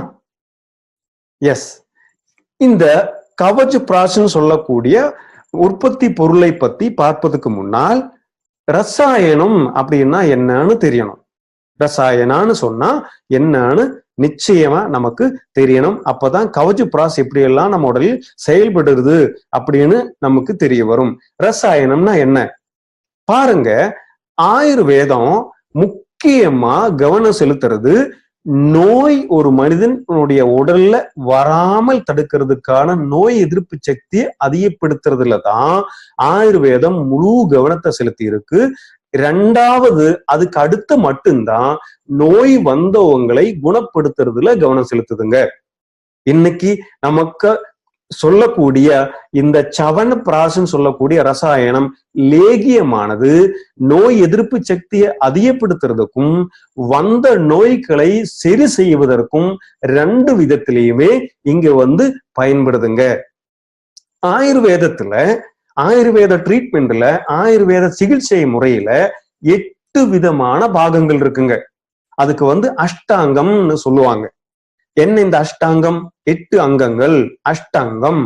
எஸ், இந்த கவஜ் பிராஷ்ன்னு சொல்லக்கூடிய உற்பத்தி பொருளை பத்தி பார்ப்பதுக்கு முன்னால் ரசாயனம் அப்படின்னா என்னன்னு தெரியணும். ரசாயனான்னு சொன்னா என்னன்னு நிச்சயமா நமக்கு தெரியணும். அப்பதான் கவஜ் பிராஷ் எப்படி எல்லாம் நம்ம உடலில் செயல்படுறது அப்படின்னு நமக்கு தெரிய வரும். ரசாயனம்னா என்ன பாருங்க. ஆயுர்வேதம் முக்கியமா கவனம் செலுத்துறது நோய் ஒரு மனிதனுடைய உடல்ல வராமல் தடுக்கிறதுக்கான நோய் எதிர்ப்பு சக்தியை அதிகப்படுத்துறதுல தான் ஆயுர்வேதம் முழு கவனத்தை செலுத்தி இருக்கு. இரண்டாவது, அதுக்கு அடுத்து மட்டும்தான் நோய் வந்தவங்களை குணப்படுத்துறதுல கவனம் செலுத்துதுங்க. இன்னைக்கு நமக்கு சொல்லக்கூடிய இந்த சவன பிராஷ்ன்னு சொல்லக்கூடிய ரசாயனம் லேகியமானது நோய் எதிர்ப்பு சக்தியை அதிகப்படுத்துறதுக்கும் வந்த நோய்களை சரி செய்வதற்கும் ரெண்டு விதத்திலையுமே இங்க பயன்படுதுங்க. ஆயுர்வேதத்துல, ஆயுர்வேத ட்ரீட்மெண்ட்ல, ஆயுர்வேத சிகிச்சை முறையில 8 விதமான பாகங்கள் இருக்குங்க. அதுக்கு அஷ்டாங்கம்னு சொல்லுவாங்க. என்ன இந்த அஷ்டாங்கம்? 8 அங்கங்கள் அஷ்டாங்கம்.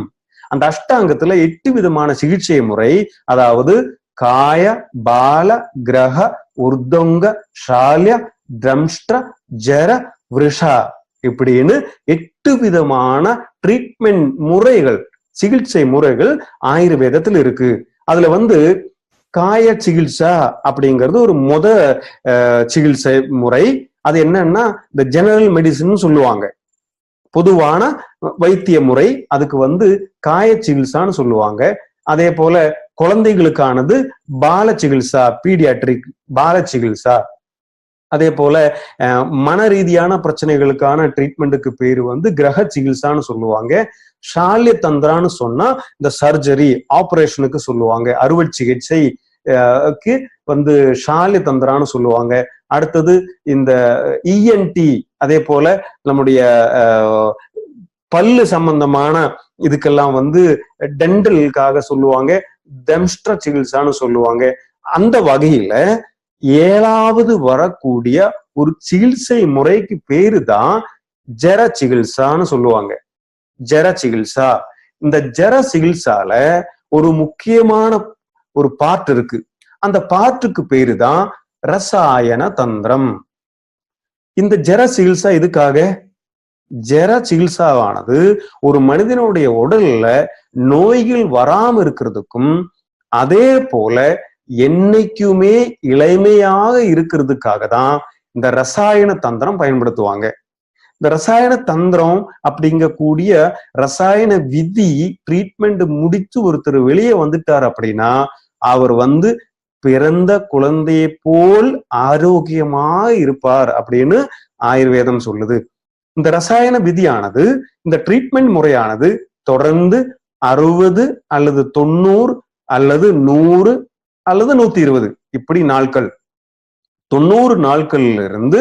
அந்த அஷ்டாங்கத்துல 8 விதமான சிகிச்சை முறை, அதாவது காய, பால, கிரக, உர்தங்க, ஷால்ய, தம்ஷ்ட, ஜர, விருஷா இப்படின்னு 8 விதமான ட்ரீட்மெண்ட் முறைகள், சிகிச்சை முறைகள் ஆயுர்வேதத்தில் இருக்கு. அதுல காய சிகிச்சா அப்படிங்கிறது ஒரு சிகிச்சை முறை. அது என்னன்னா இந்த ஜெனரல் மெடிசின் சொல்லுவாங்க, பொதுவான வைத்திய முறை. அதுக்கு காய சிகிச்சைன்னு சொல்லுவாங்க. அதே போல குழந்தைகளுக்கானது பால சிகிச்சா, பீடியாட்ரிக் பால சிகிச்சா. அதே போல மன ரீதியான பிரச்சனைகளுக்கான ட்ரீட்மெண்ட்டுக்கு பேரு கிரக சிகிச்சைன்னு சொல்லுவாங்க. ஷால்ய தந்திரான்னு சொன்னா இந்த சர்ஜரி, ஆபரேஷனுக்கு சொல்லுவாங்க. அறுவை சிகிச்சைக்கு ஷால்ய தந்திரான்னு சொல்லுவாங்க. அடுத்தது இந்த இஎன்டி, அதே போல நம்முடைய பல்லு சம்பந்தமான இதுக்கெல்லாம் டென்டலுக்காக சொல்லுவாங்க, தம்ஷ்ட சிகிச்சைன்னு சொல்லுவாங்க. அந்த வகையில 7வது வரக்கூடிய ஒரு சிகிச்சை முறைக்கு பேரு தான் ஜர சிகிச்சைன்னு சொல்லுவாங்க. ஜர சிகிச்சா. இந்த ஜர சிகிச்சைல ஒரு முக்கியமான ஒரு பார்ட் இருக்கு. அந்த பார்ட்டுக்கு பேரு தான் ரசாயன தந்திரம். இந்த ஜர சிகிச்சை எதுக்காக? ஜர சிகிச்சையானது ஒரு மனிதனுடைய உடல்ல நோய்கள் வராம இருக்கிறதுக்கும், அதே போல என்னைக்குமே இளமையாக இருக்கிறதுக்காக தான் இந்த ரசாயன தந்திரம் பயன்படுத்துவாங்க. இந்த ரசாயன தந்திரம் அப்படிங்கக்கூடிய ரசாயன விதி ட்ரீட்மெண்ட் முடித்து ஒருத்தர் வெளியே வந்துட்டார் அப்படின்னா அவர் பிறந்த குழந்தையை போல் ஆரோக்கியமாக இருப்பார் அப்படின்னு ஆயுர்வேதம் சொல்லுது. இந்த ரசாயன விதியானது, இந்த ட்ரீட்மெண்ட் முறையானது தொடர்ந்து 60 அல்லது 90 அல்லது 100 அல்லது 120 இப்படி நாட்கள், 90 நாட்கள்ல இருந்து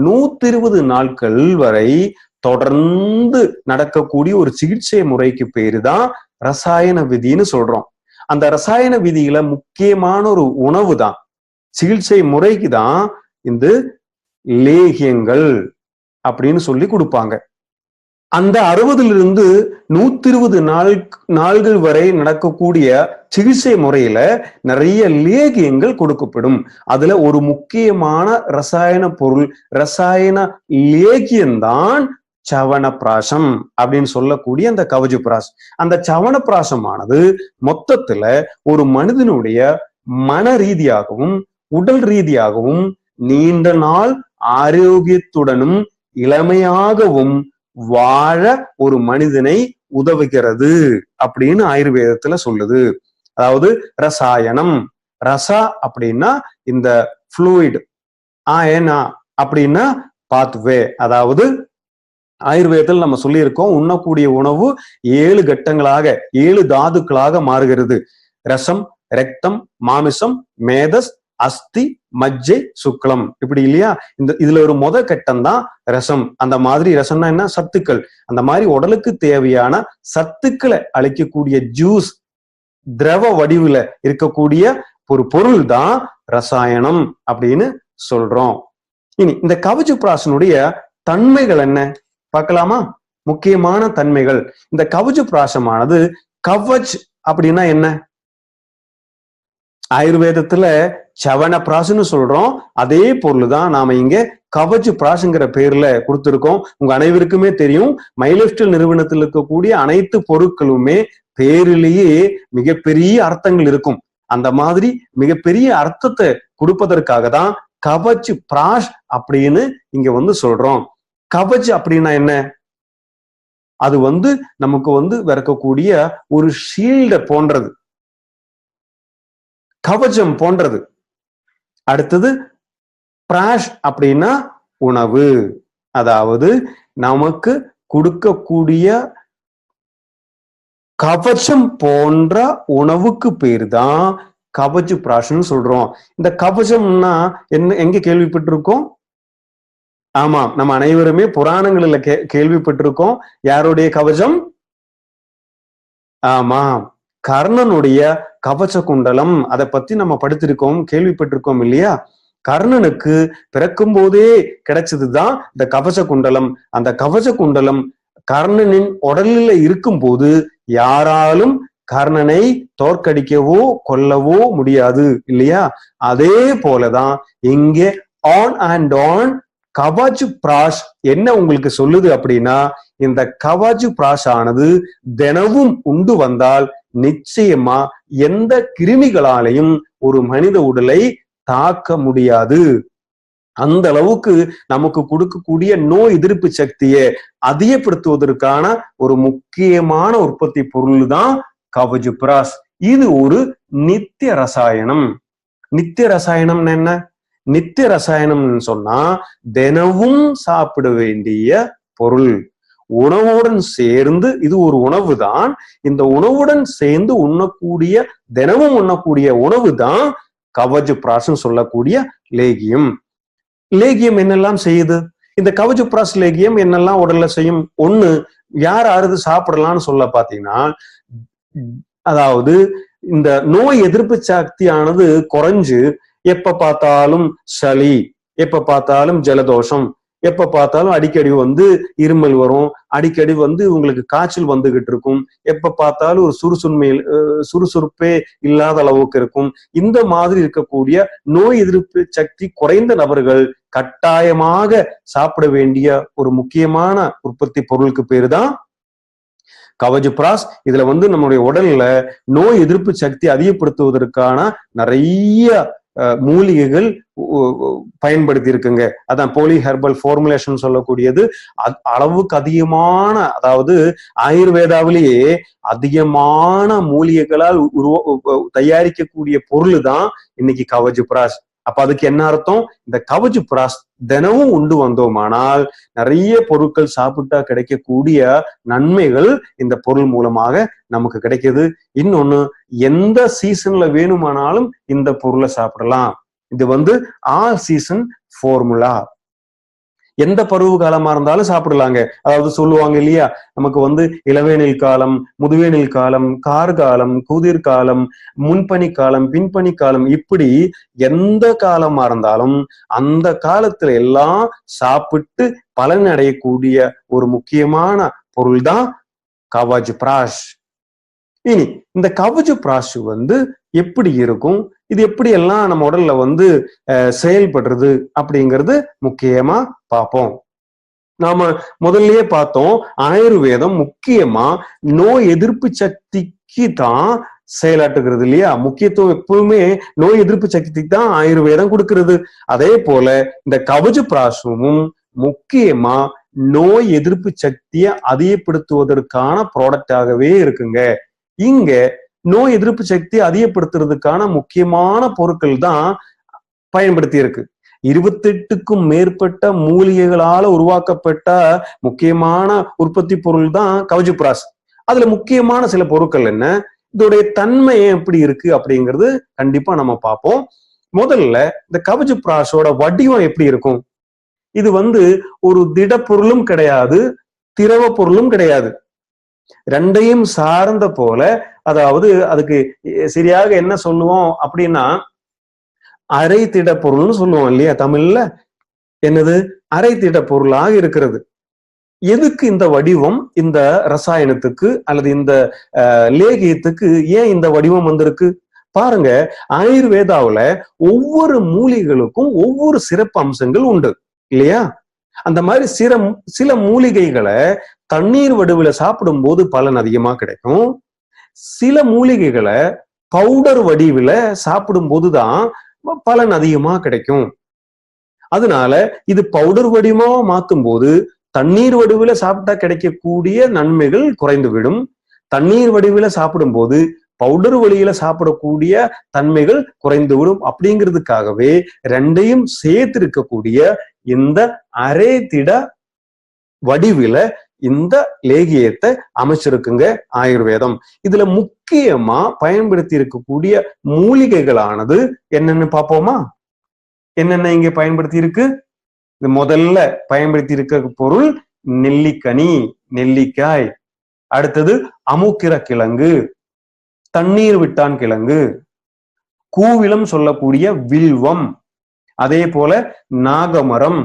120 நாட்கள் வரை தொடர்ந்து நடக்கக்கூடிய ஒரு சிகிச்சை முறைக்கு பேரு தான் ரசாயன விதின்னு சொல்றோம். அந்த ரசாயன விதியில முக்கியமான ஒரு உணவு தான், சிகிச்சை முறைக்கு தான் இந்த லேகியங்கள் அப்படின்னு சொல்லி கொடுப்பாங்க. அந்த 60லிருந்து 120 நாள்கள் வரை நடக்கக்கூடிய சிகிச்சை முறையில நிறைய லேகியங்கள் கொடுக்கப்படும். அதுல ஒரு முக்கியமான ரசாயன பொருள், ரசாயன லேகியம்தான் சவனப்பிராசம் அப்படின்னு சொல்லக்கூடிய அந்த கவஜ பிராஷ். அந்த சவனப்பிராசமானது மொத்தத்துல ஒரு மனிதனுடைய மன ரீதியாகவும் உடல் ரீதியாகவும் நீண்ட நாள் ஆரோக்கியத்துடனும் இளமையாகவும் வாழ ஒரு மனிதனை உதவுகிறது அப்படின்னு ஆயுர்வேதத்துல சொல்லுது. அதாவது ரசாயனம், ரசா அப்படின்னா இந்த ஃப்ளூயிட், ஆயனா அப்படின்னா பாத்வே. அதாவது ஆயுர்வேதத்தில் நம்ம சொல்லியிருக்கோம், உண்ணக்கூடிய உணவு 7 கட்டங்களாக 7 தாதுக்களாக மாறுகிறது. ரசம், ரத்தம், மாமிசம், மேதஸ், அஸ்தி, மஜ்ஜை, சுக்லம், இப்படி இல்லையா? இதுல ஒரு கட்டம் தான் ரசம். அந்த மாதிரி ரசம்னா என்ன? சத்துக்கள். அந்த மாதிரி உடலுக்கு தேவையான சத்துக்களை அளிக்கக்கூடிய ஜூஸ், திரவ வடிவுல இருக்கக்கூடிய ஒரு பொருள் தான் ரசாயனம் அப்படின்னு சொல்றோம். இனி இந்த கவச் பிராசனுடைய தன்மைகள் என்ன பார்க்கலாமா? முக்கியமான தன்மைகள். இந்த கவச் பிராசமானது, கவச் அப்படின்னா என்ன? ஆயுர்வேதத்துல சவண பிராசன்னு சொல்றோம். அதே பொருள் தான் நாம இங்க கவச் பிராசுங்கிற பேர்ல கொடுத்திருக்கோம். உங்க அனைவருக்குமே தெரியும், மைலஸ்டைல் நிறுவனத்தில் இருக்கக்கூடிய அனைத்து பொருட்களுமே பேரிலேயே மிகப்பெரிய அர்த்தங்கள் இருக்கும். அந்த மாதிரி மிகப்பெரிய அர்த்தத்தை கொடுப்பதற்காக தான் கவச் பிராஷ் அப்படின்னு இங்க சொல்றோம். கவச் அப்படின்னா என்ன? அது நமக்கு விறக்கக்கூடிய ஒரு ஷீல்ட போன்றது, கவச்சம் போன்றது. அடுத்தது பிராஷ் அப்படின்னா உணவு. அதாவது நமக்கு கொடுக்கக்கூடிய கவச்சம் போன்ற உணவுக்கு பேர் தான் கவச் பிராஷ்னு சொல்றோம். இந்த கவச்சம்னா என்ன, எங்க கேள்விப்பட்டிருக்கோம்? ஆமா, நம்ம அனைவருமே புராணங்கள்ல கேள்விப்பட்டிருக்கோம். யாருடைய கவச்சம்? ஆமா, கர்ணனுடைய கவச்ச குண்டலம். அதை பத்தி நம்ம படித்திருக்கோம், கேள்விப்பட்டிருக்கோம் இல்லையா? கர்ணனுக்கு பிறக்கும் போதே கிடைச்சதுதான் இந்த கவச்ச குண்டலம். அந்த கவச்ச குண்டலம் கர்ணனின் உடலில் இருக்கும் போது யாராலும் கர்ணனை தோற்கடிக்கவோ கொல்லவோ முடியாது இல்லையா? அதே போலதான் இங்கே ஆன் அண்ட் ஆன் கவச் பிராஷ் என்ன உங்களுக்கு சொல்லுது அப்படின்னா, இந்த கவச் பிராஷ் ஆனது தினமும் உண்டு வந்தால் நிச்சயமா எந்த கிருமிகளாலையும் ஒரு மனித உடலை தாக்க முடியாது. அந்த அளவுக்கு நமக்கு கொடுக்கக்கூடிய நோய் எதிர்ப்பு சக்தியை அதிகப்படுத்துவதற்கான ஒரு முக்கியமான உற்பத்தி பொருள் தான் கவச் பிராஷ். இது ஒரு நித்திய ரசாயனம். நித்திய ரசாயனம் என்ன? நித்திய ரசாயனம்னு சொன்னா தினமும் சாப்பிட வேண்டிய பொருள். உணவுடன் சேர்ந்து, இது ஒரு உணவு தான், இந்த உணவுடன் சேர்ந்து உண்ணக்கூடிய, தினமும் உண்ணக்கூடிய உணவு தான் கவச் பிராஷ்னு சொல்லக்கூடிய லேகியம். லேகியம் என்னெல்லாம் செய்யுது? இந்த கவச் பிராஷ் லேகியம் என்னெல்லாம் உடல்ல செய்யும்? ஒண்ணு, யார் அறுது சாப்பிடலாம்னு சொல்ல பாத்தீங்கன்னா, அதாவது இந்த நோய் எதிர்ப்பு சக்தியானது குறைஞ்சு எப்ப பார்த்தாலும் சளி, எப்ப பார்த்தாலும் ஜலதோஷம், எப்ப பார்த்தாலும் அடிக்கடி இருமல் வரும், அடிக்கடி உங்களுக்கு காய்ச்சல் வந்துகிட்டு இருக்கும், எப்ப பார்த்தாலும் ஒரு சுறுசுறுப்பே இல்லாத அளவுக்கு இருக்கும். இந்த மாதிரி இருக்கக்கூடிய நோய் எதிர்ப்பு சக்தி குறைந்த நபர்கள் கட்டாயமாக சாப்பிட வேண்டிய ஒரு முக்கியமான உற்பத்தி பொருளுக்கு பேரு தான் கவச் பிராஷ். இதுல நம்முடைய உடல்ல நோய் எதிர்ப்பு சக்தி அதிகப்படுத்துவதற்கான நிறைய மூலிகைகள் பயன்படுத்தி இருக்குங்க. அதான் போலி ஹெர்பல் ஃபார்முலேஷன் சொல்லக்கூடியது. அளவுக்கு அதிகமான, அதாவது ஆயுர்வேதாவிலேயே அதிகமான மூலிகைகளால் தயாரிக்கக்கூடிய பொருள் தான் இன்னைக்கு கவச் பிராஷ். அப்ப அதுக்கு என்ன அர்த்தம்? இந்த கவச் பிராஷ் தினமும் உண்டு வந்தோமானால் நிறைய பொருட்கள் சாப்பிட்டா கிடைக்கக்கூடிய நன்மைகள் இந்த பொருள் மூலமாக நமக்கு கிடைக்குது. இன்னொன்னு, எந்த சீசன்ல வேணுமானாலும் இந்த பொருளை சாப்பிடலாம். இது ஆல் சீசன் ஃபார்முலா. எந்த பருவ காலமா இருந்தாலும் சாப்பிடலாங்க. அதாவது சொல்லுவாங்க இல்லையா, நமக்கு இளவேனில் காலம், முதுவேனில் காலம், கார்காலம், குதிர்காலம், முன்பனி காலம், பின்பனி காலம், இப்படி எந்த காலமா இருந்தாலும் அந்த காலத்துல எல்லாம் சாப்பிட்டு பலன் அடையக்கூடிய ஒரு முக்கியமான பொருள் தான் கவச் பிராஷ். இனி இந்த கவச் பிராஷ் எப்படி இருக்கும், இது எப்படி எல்லாம் நம்ம உடல்ல செயல்படுறது அப்படிங்கிறது முக்கியமா பார்ப்போம். நாம முதல்லயே பார்த்தோம், ஆயுர்வேதம் முக்கியமா நோய் எதிர்ப்பு சக்திக்கு தான் செயலாற்றுகிறது இல்லையா? முக்கியத்துவம் எப்பவுமே நோய் எதிர்ப்பு சக்திக்கு தான் ஆயுர்வேதம் கொடுக்கிறது. அதே போல இந்த கவச் பிராஷமும் முக்கியமா நோய் எதிர்ப்பு சக்தியை அதிகப்படுத்துவதற்கான ப்ராடக்டாகவே இருக்குங்க. இங்க நோய் எதிர்ப்பு சக்தியை அதிகப்படுத்துறதுக்கான முக்கியமான பொருட்கள் தான் பயன்படுத்தி இருக்கு. 28க்கும் மேற்பட்ட மூலிகைகளால உருவாக்கப்பட்ட முக்கியமான உற்பத்தி பொருள் தான் கவஜுப்ராஸ். அதுல முக்கியமான சில பொருட்கள் என்ன, இதோடைய தன்மை எப்படி இருக்கு அப்படிங்கிறது கண்டிப்பா நம்ம பார்ப்போம். முதல்ல இந்த கவஜுப்ராஸோட வடிவம் எப்படி இருக்கும்? இது ஒரு திடப்பொருளும் கிடையாது, திரவ பொருளும் கிடையாது, ரெண்டையும் சார்ந்த போல. அதாவது அதுக்கு சரியாக என்ன சொல்லுவோம் அப்படின்னா அரை திட பொருள்னு சொல்லுவோம் இல்லையா தமிழ்ல. என்னது? அரை திட பொருளாக இருக்கிறது. எதுக்கு இந்த வடிவம்? இந்த ரசாயனத்துக்கு அல்லது இந்த லேகியத்துக்கு ஏன் இந்த வடிவம் வந்திருக்கு பாருங்க. ஆயுர்வேதாவுல ஒவ்வொரு மூலிகைகளுக்கும் ஒவ்வொரு சிறப்பு அம்சங்கள் உண்டு இல்லையா? அந்த மாதிரி சில மூலிகைகளை தண்ணீர் வடிவில சாப்பிடும் போது பலன் அதிகமா கிடைக்கும். சில மூலிகைகளை பவுடர் வடிவில சாப்பிடும் போதுதான் பலன் அதிகமா கிடைக்கும். அதனால இது பவுடர் வடிவமா மாத்தும் போது தண்ணீர் வடிவில சாப்பிட்டா கிடைக்கக்கூடிய நன்மைகள் குறைந்துவிடும். தண்ணீர் வடிவில சாப்பிடும் போது பவுடர் வழியில சாப்பிடக்கூடிய தன்மைகள் குறைந்துவிடும். அப்படிங்கிறதுக்காகவே ரெண்டையும் சேர்த்து இருக்கக்கூடிய இந்த அரை திட வடிவில இந்த லேகியத்தை அமைச்சிருக்குங்க ஆயுர்வேதம். இதுல முக்கியமா பயன்படுத்தி இருக்கக்கூடிய மூலிகைகளானது என்னன்னு பார்ப்போமா? என்னென்ன இங்க பயன்படுத்தி இருக்கு? முதல்ல பயன்படுத்தி இருக்க பொருள் நெல்லிக்கனி, நெல்லிக்காய். அடுத்தது அமுக்கிர கிழங்கு, தண்ணீர் விட்டான் கிழங்கு, கூவிலம் சொல்லக்கூடிய வில்வம், அதே போல நாகமரம்,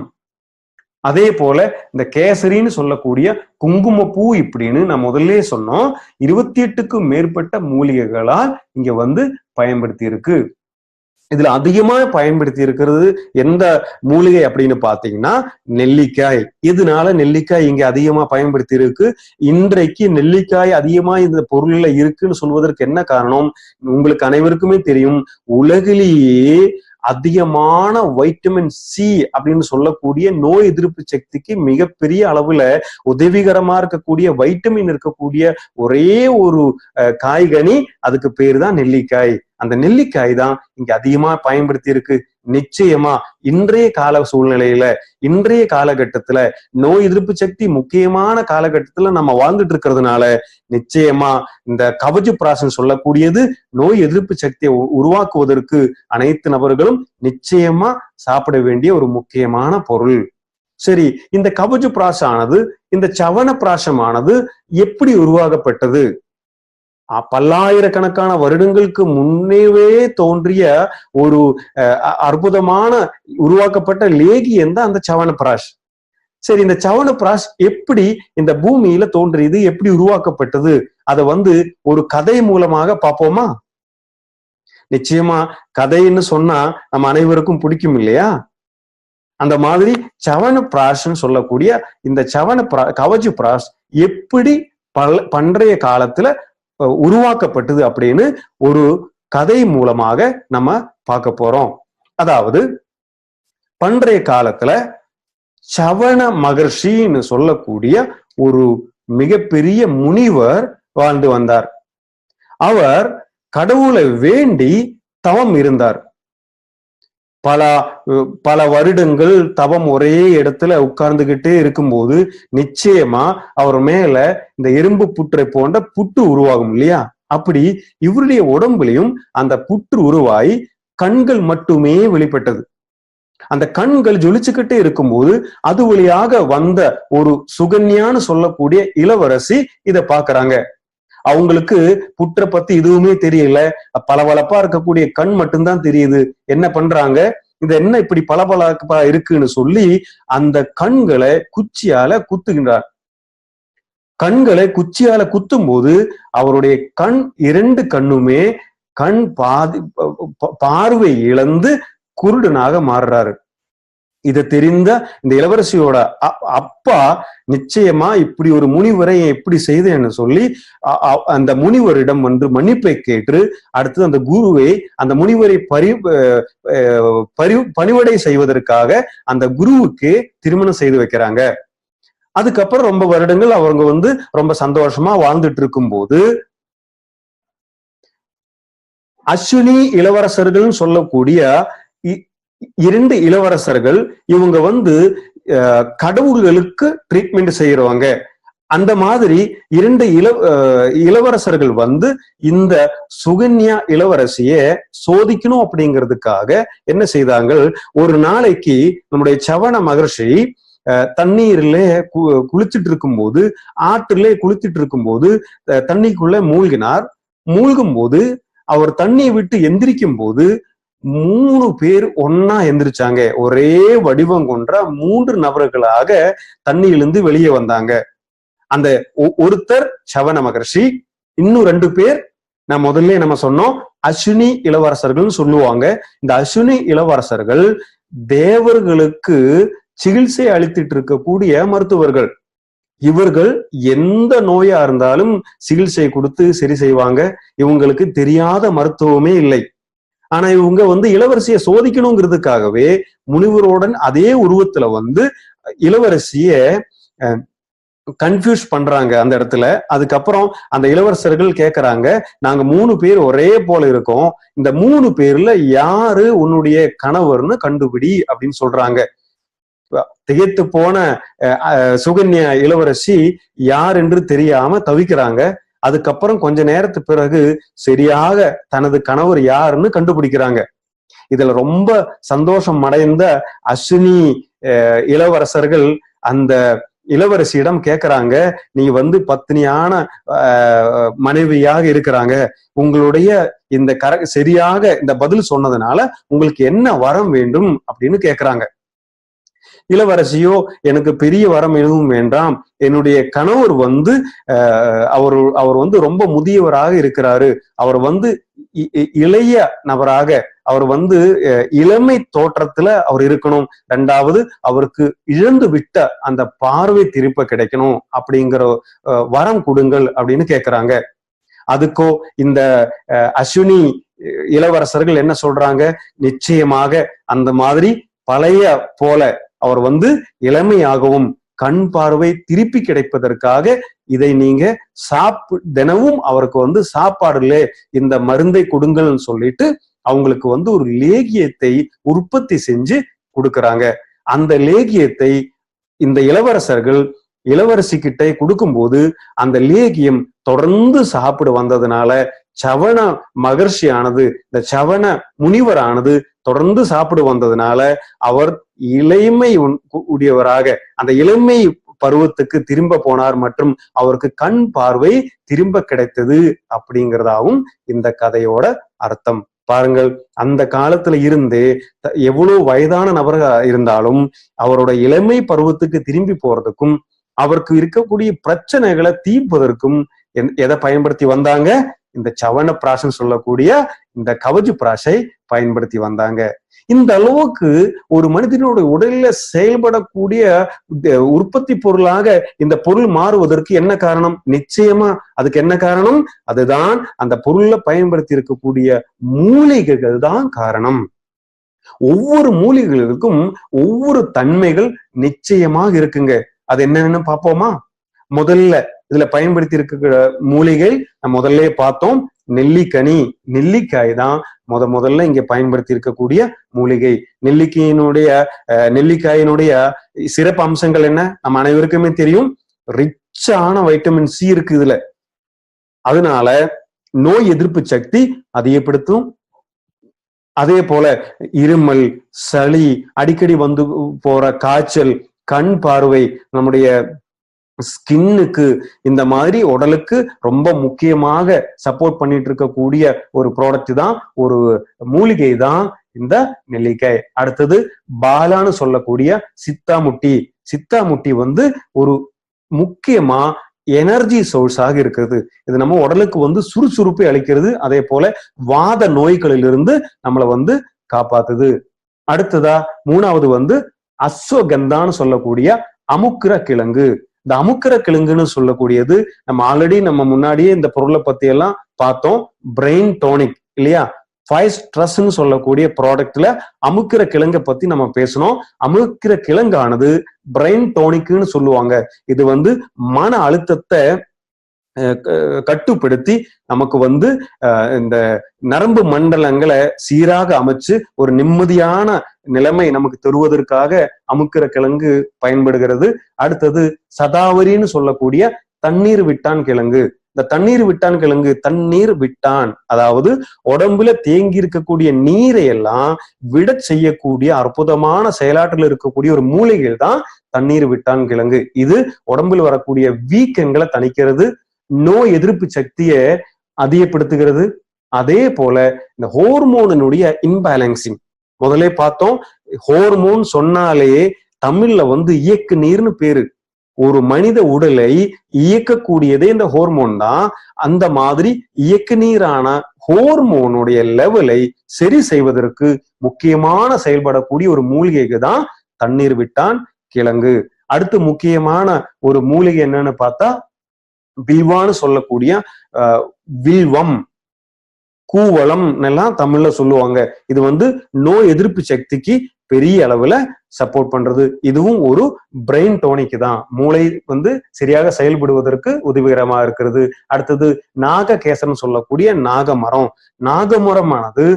அதே போல இந்த கேசரின்னு சொல்லக்கூடிய குங்குமப்பூ. இப்படின்னு நான் முதல்ல சொன்னோம். 28க்கும் மேற்பட்ட மூலிகைகளால் இங்க பயன்படுத்தி இருக்கு. இதுல அதிகமா பயன்படுத்தி இருக்கிறது எந்த மூலிகை அப்படின்னு பாத்தீங்கன்னா நெல்லிக்காய். இதனால நெல்லிக்காய் இங்க அதிகமா பயன்படுத்தி இருக்கு. இன்றைக்கு நெல்லிக்காய் அதிகமா இந்த பொருள்ல இருக்குன்னு சொல்வதற்கு என்ன காரணம்? உங்களுக்கு அனைவருக்குமே தெரியும், உலகிலேயே அதிகமான வைட்டமின் சி அப்படின்னு சொல்லக்கூடிய நோய் எதிர்ப்பு சக்திக்கு மிகப்பெரிய அளவுல உதவிகரமா இருக்கக்கூடிய வைட்டமின் இருக்கக்கூடிய ஒரே ஒரு காய்கனி, அதுக்கு பேரு தான் நெல்லிக்காய். அந்த நெல்லிக்காய் தான் இங்க அதிகமா பயன்படுத்தி இருக்கு. நிச்சயமா இன்றைய கால சூழ்நிலையில, இன்றைய காலகட்டத்துல நோய் எதிர்ப்பு சக்தி முக்கியமான காலகட்டத்துல நம்ம வாழ்ந்துட்டு இருக்கிறதுனால நிச்சயமா இந்த கவஜுப்ராசன் சொல்லக்கூடியது நோய் எதிர்ப்பு சக்தியை உருவாக்குவதற்கு அனைத்து நபர்களும் நிச்சயமா சாப்பிட வேண்டிய ஒரு முக்கியமான பொருள். சரி, இந்த கவஜுப்ராசானது, இந்த சவனப்பிராசமானது எப்படி உருவாக்கப்பட்டது? பல்லாயிரக்கணக்கான வருடங்களுக்கு முன்னேவே தோன்றிய ஒரு அற்புதமான உருவாக்கப்பட்ட லேகியம் தான் அந்த சவனப்பிராஷ். சரி, இந்த சவனப்பிராஷ் எப்படி இந்த பூமியில தோன்றியது, எப்படி உருவாக்கப்பட்டது? அதை ஒரு கதை மூலமாக பார்ப்போமா? நிச்சயமா கதைன்னு சொன்னா நம்ம அனைவருக்கும் பிடிக்கும் இல்லையா? அந்த மாதிரி சவனப்பிராஷ்ன்னு சொல்லக்கூடிய இந்த கவஜுப்ராஷ் எப்படி பண்டைய காலத்துல உருவாக்கப்பட்டது அப்படின்னு ஒரு கதை மூலமாக நம்ம பார்க்க போறோம். அதாவது பண்டைய காலத்துல சவண மகர்ஷின்னு சொல்லக்கூடிய ஒரு மிகப்பெரிய முனிவர் வாழ்ந்து வந்தார். அவர் கடவுளை வேண்டி தவம் இருந்தார். பல வருடங்கள் தவம் ஒரே இடத்துல உட்கார்ந்துகிட்டே இருக்கும்போது நிச்சயமா அவர் மேல இந்த எறும்பு புற்றை போன்ற புற்று உருவாகும் இல்லையா? அப்படி இவருடைய உடம்புலையும் அந்த புற்று உருவாகி கண்கள் மட்டுமே வெளிப்பட்டது. அந்த கண்கள் ஜொலிச்சுக்கிட்டே இருக்கும்போது அது வழியாக வந்த ஒரு சுகன்யான்னு சொல்லக்கூடிய இளவரசி இதை பாக்குறாங்க. அவங்களுக்கு புற்றை பத்தி எதுவுமே தெரியல, பளபளப்பா இருக்கக்கூடிய கண் மட்டும்தான் தெரியுது. என்ன பண்றாங்க, இது என்ன இப்படி பளபளப்பா இருக்குன்னு சொல்லி அந்த கண்களை குச்சியால குத்துகின்றார். கண்களை குச்சியால குத்தும் போது அவருடைய கண், 2 கண்ணுமே பார்வை இழந்து குருடனாக மாறுறாரு. இதை தெரிந்த இந்த இளவரசியோட அப்பா நிச்சயமா இப்படி ஒரு முனிவரை எப்படி செய்தேன்னு சொல்லி அந்த முனிவரிடம் மன்னிப்பை கேட்டு அடுத்து அந்த குருவை அந்த முனிவரை பணிவடை செய்வதற்காக அந்த குருவுக்கு திருமணம் செய்து வைக்கிறாங்க. அதுக்கப்புறம் ரொம்ப வருடங்கள் அவங்க வந்து ரொம்ப சந்தோஷமா வாழ்ந்துட்டு இருக்கும் போது அஸ்வினி இளவரசர்கள் சொல்லக்கூடிய 2 இளவரசர்கள் இவங்க வந்து கடவுள்களுக்கு ட்ரீட்மெண்ட் செய்யறவங்க. அந்த மாதிரி 2 இளவரசர்கள் வந்து இந்த சுகன்யா இளவரசிய சோதிக்கணும் அப்படிங்கிறதுக்காக என்ன செய்தாங்க, ஒரு நாளைக்கு நம்முடைய சவண மகர்ஷி தண்ணீர்ல குளிச்சுட்டு இருக்கும்போது, ஆற்றிலே குளிச்சுட்டு இருக்கும்போது தண்ணிக்குள்ள மூழ்கும் போது அவர் தண்ணியை விட்டு எந்திரிக்கும் போது 3 பேர் ஒன்னா எந்திரிச்சாங்க. ஒரே வடிவம் கொண்ட 3 நபர்களாக தண்ணியிலிருந்து வெளியே வந்தாங்க. அந்த ஒருத்தர் சவண மகர்ஷி, இன்னும் 2 பேர் முதல்ல நம்ம சொன்னோம் அஸ்வினி இளவரசர்கள் சொல்லுவாங்க. இந்த அஸ்வினி இளவரசர்கள் தேவர்களுக்கு சிகிச்சை அளித்துட்டு இருக்கக்கூடிய மருத்துவர்கள். இவர்கள் எந்த நோயா இருந்தாலும் சிகிச்சை கொடுத்து சரி செய்வாங்க. இவங்களுக்கு தெரியாத மருத்துவமே இல்லை. ஆனா இவங்க வந்து இளவரசியை சோதிக்கணுங்கிறதுக்காகவே முனிவருடன் அதே உருவத்துல வந்து இளவரசிய கன்ஃபியூஸ் பண்றாங்க அந்த இடத்துல. அதுக்கப்புறம் அந்த இளவரசர்கள் கேட்கறாங்க, நாங்க 3 பேர் ஒரே போல இருக்கோம், இந்த 3 பேர்ல யாரு உன்னுடைய கணவர்னு கண்டுபிடி அப்படின்னு சொல்றாங்க. திகைத்து போன சுகன்யா இளவரசி யார் என்று தெரியாம தவிக்கிறாங்க. அதுக்கப்புறம் கொஞ்ச நேரத்துக்கு பிறகு சரியாக தனது கணவர் யாருன்னு கண்டுபிடிக்கிறாங்க. இதுல ரொம்ப சந்தோஷம் அடைந்த அஸ்வினி இளவரசர்கள் அந்த இளவரசியிடம் கேட்கிறாங்க, நீ வந்து பத்னியான மனைவியாக இருக்கிறாங்க, உங்களுடைய இந்த சரியாக இந்த பதில் சொன்னதுனால உங்களுக்கு என்ன வரம் வேண்டும் அப்படின்னு கேட்கிறாங்க. இளவரசியோ, எனக்கு பெரிய வரம் எதுவும் வேண்டாம், என்னுடைய கணவர் வந்து அவர் வந்து ரொம்ப முதியவராக இருக்கிறாரு, அவர் வந்து இளைய நபராக, அவர் வந்து இளமை தோற்றத்துல அவர் இருக்கணும், 2வது அவருக்கு இழந்து விட்ட அந்த பார்வை திருப்ப கிடைக்கணும், அப்படிங்கிற வரம் கொடுங்கள் அப்படின்னு கேட்கிறாங்க. அதுக்கோ இந்த அஸ்வினி இளவரசர்கள் என்ன சொல்றாங்க, நிச்சயமாக அந்த மாதிரி பழைய போல அவர் வந்து இளமையாகவும் கண் பார்வை திருப்பி கிடைப்பதற்காக இதை நீங்க தினமும் அவருக்கு வந்து சாப்பாடுல இந்த மருந்தை கொடுங்கள்னு சொல்லிட்டு அவங்களுக்கு வந்து ஒரு லேகியத்தை உற்பத்தி செஞ்சு கொடுக்கறாங்க. அந்த லேகியத்தை இந்த இளவரசர்கள் இளவரசி கிட்ட கொடுக்கும்போது அந்த லேகியம் தொடர்ந்து சாப்பிட வந்ததுனால சவண மகர்ஷியானது, இந்த சவண முனிவரானது தொடர்ந்து சாப்பிட வந்ததுனால அவர் இளமை உடையவராக அந்த இளமை பருவத்துக்கு திரும்ப போனார் மற்றும் அவருக்கு கண் பார்வை திரும்ப கிடைத்தது அப்படிங்கிறதாவும் இந்த கதையோட அர்த்தம். பாருங்கள், அந்த காலத்துல இருந்தே எவ்வளவு வயதான நபர்களா இருந்தாலும் அவரோட இளமை பருவத்துக்கு திரும்பி போறதுக்கும் அவருக்கு இருக்கக்கூடிய பிரச்சனைகளை தீர்ப்பதற்கும் எதை பயன்படுத்தி வந்தாங்க, இந்த சவண பிராசம் சொல்லக்கூடிய இந்த கவஜ பிராசை பயன்படுத்தி வந்தாங்க. இந்த அளவுக்கு ஒரு மனிதனுடைய உடலில் செயல்படக்கூடிய உற்பத்தி பொருளாக இந்த பொருள் மாறுவதற்கு என்ன காரணம்? நிச்சயமா அதுக்கு என்ன காரணம்? அதுதான் அந்த பொருள்ல பயன்படுத்தி இருக்கக்கூடிய மூலிகைகள் தான் காரணம். ஒவ்வொரு மூலிகைகளுக்கும் ஒவ்வொரு தன்மைகள் நிச்சயமாக இருக்குங்க. அது என்னன்னு பார்ப்போமா? முதல்ல இதுல பயன்படுத்தி இருக்க மூலிகை முதல்ல பார்த்தோம், நெல்லிக்கனி. நெல்லிக்காய் தான் முதல்ல இங்க பயன்படுத்தி இருக்கக்கூடிய மூலிகை. நெல்லிக்காயினுடைய சிறப்பு அம்சங்கள் என்ன நம்ம அனைவருக்குமே தெரியும். ரிச்சான வைட்டமின் சி இருக்கு இதுல. அதனால நோய் எதிர்ப்பு சக்தி அதிகப்படுத்தும். அதே போல இருமல், சளி, அடிக்கடி வந்து போற காய்ச்சல், கண் பார்வை, நம்முடைய ஸ்கின்னுக்கு, இந்த மாதிரி உடலுக்கு ரொம்ப முக்கியமாக சப்போர்ட் பண்ணிட்டு இருக்கக்கூடிய ஒரு ப்ராடக்ட் தான், ஒரு மூலிகை தான் இந்த நெல்லிக்காய். அடுத்தது பாலான்னு சொல்லக்கூடிய சித்தாமுட்டி. சித்தாமுட்டி வந்து ஒரு முக்கியமா எனர்ஜி சோர்ஸாக இருக்கிறது. இது நம்ம உடலுக்கு வந்து சுறுசுறுப்பை அளிக்கிறது. அதே போல வாத நோய்களிலிருந்து நம்மளை வந்து காப்பாத்துது. அடுத்ததா 3வது வந்து அஸ்வகந்தான்னு சொல்லக்கூடிய அமுக்கிற கிழங்கு. இந்த அமுக்கிற கிழங்குன்னு சொல்லக்கூடியது நம்ம ஆல்ரெடி முன்னாடியே இந்த பொருளை பத்தி எல்லாம் பார்த்தோம். பிரெயின் டானிக் இல்லையா? ஃபைஸ்ட்ரஸ்ன்னு சொல்லக்கூடிய ப்ராடக்ட்ல அமுக்கிற கிழங்கை பத்தி நம்ம பேசணும். அமுக்கிற கிழங்கானது பிரெயின் டோனிக்னு சொல்லுவாங்க. இது வந்து மன அழுத்தத்தை கட்டுப்படுத்தி நமக்கு வந்து இந்த நரம்பு மண்டலங்களை சீராக அமைச்சு ஒரு நிம்மதியான நிலைமை நமக்கு தருவதற்காக அமுக்கிற கிழங்கு பயன்படுகிறது. அடுத்தது சதாவரின்னு சொல்லக்கூடிய தண்ணீர் விட்டான் கிழங்கு. இந்த தண்ணீர் விட்டான் கிழங்கு, தண்ணீர் விட்டான் அதாவது உடம்புல தேங்கி இருக்கக்கூடிய நீரை எல்லாம் விட செய்யக்கூடிய அற்புதமான செயலாற்றில் இருக்கக்கூடிய ஒரு மூலிகை தான் தண்ணீர் விட்டான் கிழங்கு. இது உடம்புல வரக்கூடிய வீக்கங்களை தணிக்கிறது, நோய் எதிர்ப்பு சக்தியை அதிகப்படுத்துகிறது. அதே போல இந்த ஹோர்மோனுடைய இன்பேலன்சிங் முதலே பார்த்தோம். ஹோர்மோன் சொன்னாலே தமிழ்ல வந்து இயக்கு நீர்னு பேரு. ஒரு மனித உடலை இயக்கக்கூடியதே இந்த ஹோர்மோன் தான். அந்த மாதிரி இயக்கு நீரான ஹோர்மோனுடைய லெவலை சரி செய்வதற்கு முக்கியமான செயல்படக்கூடிய ஒரு மூலிகைக்கு தான் தண்ணீர் விட்டான் கிழங்கு. அடுத்து முக்கியமான ஒரு மூலிகை என்னன்னு பார்த்தா வில்வான்னு சொல்லக்கூடிய வில்வம், கூவளம் எல்லாம் தமிழ்ல சொல்லுவாங்க. இது வந்து நோய் எதிர்ப்பு சக்திக்கு பெரிய அளவுல சப்போர்ட் பண்றது. இதுவும் ஒரு பிரெயின் டோனிக்கு தான், மூளை வந்து சரியாக செயல்படுவதற்கு உதவிகரமா இருக்கிறது. அடுத்தது நாககேசரம் சொல்லக்கூடிய நாகமரம். நாகமரமானது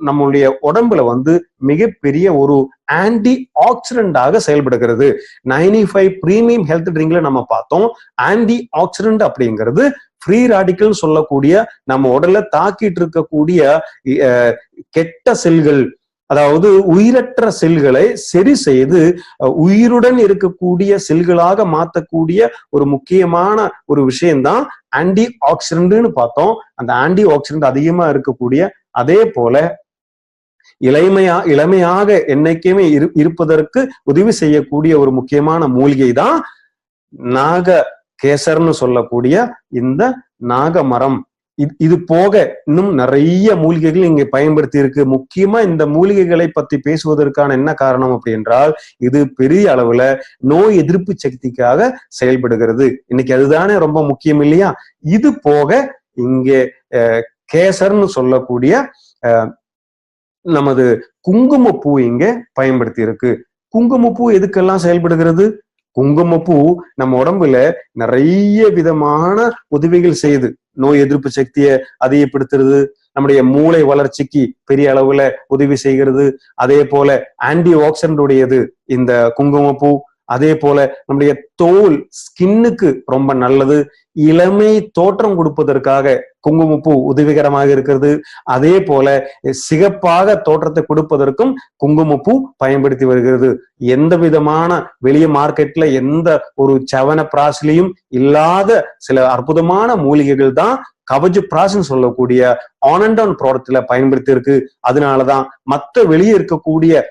நம்மளுடைய உடம்புல வந்து மிகப்பெரிய ஒரு ஆன்டி ஆக்சிடென்டாக செயல்படுகிறது. 95 பிரீமியம் ஹெல்த் ட்ரிங்க்ல நம்ம பார்த்தோம். ஆன்டி ஆக்சிடென்ட் அப்படிங்கிறது ஃப்ரீ ராடிக்கல் சொல்லக்கூடிய நம்ம உடல்ல தாக்கிட்டு இருக்கக்கூடிய கெட்ட செல்கள், அதாவது உயிரற்ற செல்களை சரி செய்து உயிருடன் இருக்கக்கூடிய செல்களாக மாற்றக்கூடிய ஒரு முக்கியமான ஒரு விஷயம்தான் ஆன்டி ஆக்சிடென்ட்னு பார்த்தோம். அந்த ஆன்டி ஆக்சிடென்ட் அதிகமா இருக்கக்கூடிய, அதே போல இளமையாக என்னைக்குமே இருப்பதற்கு உதவி செய்யக்கூடிய ஒரு முக்கியமான மூலிகை தான் நாககேசர்னு சொல்லக்கூடிய இந்த நாகமரம். இது போக இன்னும் நிறைய மூலிகைகள் இங்க பயன்படுத்தி இருக்கு. முக்கியமா இந்த மூலிகைகளை பத்தி பேசுவதற்கான என்ன காரணம் அப்படி என்றால், இது பெரிய அளவுல நோய் எதிர்ப்பு சக்திக்காக செயல்படுகிறது. இன்னைக்கு அதுதானே ரொம்ப முக்கியம் இல்லையா? இது போக இங்கே கேசர்னு சொல்லக்கூடிய நமது குங்குமப்பூ இங்க பயன்படுத்தி இருக்கு. குங்குமப்பூ எதுக்கெல்லாம் செயல்படுகிறது? குங்குமப்பூ நம்ம உடம்புல நிறைய விதமான உதவிகள் செய்யுது. நோய் எதிர்ப்பு சக்தியை அதிகப்படுத்துறது, நம்முடைய மூளை வளர்ச்சிக்கு பெரிய அளவுல உதவி செய்கிறது. அதே போல ஆன்டி ஆக்சிடென்ட் உடையது இந்த குங்குமப்பூ. அதே போல நம்முடைய தோல் ஸ்கின்னுக்கு ரொம்ப நல்லது. இளமை தோற்றம் கொடுப்பதற்காக குங்குமப்பூ உதவிகரமாக இருக்கிறது. அதே போல சிகப்பாக தோற்றத்தை கொடுப்பதற்கும் குங்குமப்பூ பயன்படுத்தி வருகிறது. எந்த விதமான வெளிய மார்க்கெட்ல எந்த ஒரு சவன பிராசிலையும் இல்லாத சில அற்புதமான மூலிகைகள் தான் கவஜ பிராஸ்ன்னு சொல்லக்கூடிய ஆன் அண்ட் ஆன் ப்ராடக்ட்ல பயன்படுத்தி இருக்கு. அதனாலதான் மற்ற வெளியே இருக்கக்கூடிய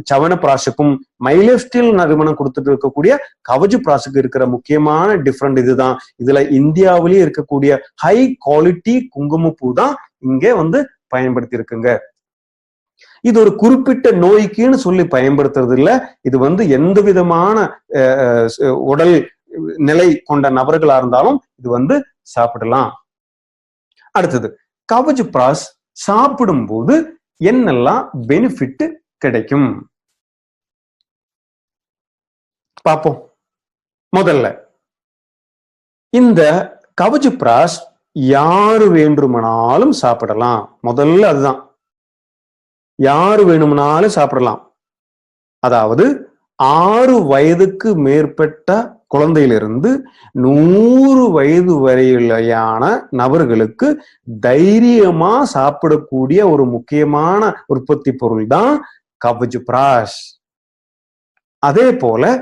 சவன பிராசுக்கும் மைலேஸ்டில் நிறுவனம் கொடுத்துட்டு இருக்கக்கூடிய கவஜ பிராசுக்கு இருக்கிற முக்கியமான டிஃபரெண்ட் இதுதான். இதுல இந்தியாவிலேயே இருக்கக்கூடிய ஹை குவாலிட்டி குங்குமப்பூ தான் இங்க வந்து பயன்படுத்தி இருக்குங்க. இது ஒரு குறிப்பிட்ட நோய்க்குன்னு சொல்லி பயன்படுத்துறது இல்ல. இது வந்து எந்த விதமான உடல் நிலை கொண்ட நபர்களா இருந்தாலும் இது வந்து சாப்பிடலாம். அடுத்தது கவஜ பிராஸ் சாப்பிடும் போது என்னெல்லாம் பெனிஃபிட் கிடைக்கும் பார்ப்போம். முதல்ல இந்த கவஜ பிராஸ் யாரு வேண்டுமானாலும் சாப்பிடலாம். முதல்ல அதுதான், யாரு வேணும்னாலும் சாப்பிடலாம். அதாவது 6 வயதுக்கு மேற்பட்ட குழந்தையிலிருந்து 100 வயது வரையிலான நபர்களுக்கு தைரியமா சாப்பிடக்கூடிய ஒரு முக்கியமான உற்பத்தி பொருள் தான் கவஜ பிராஸ். அதே போல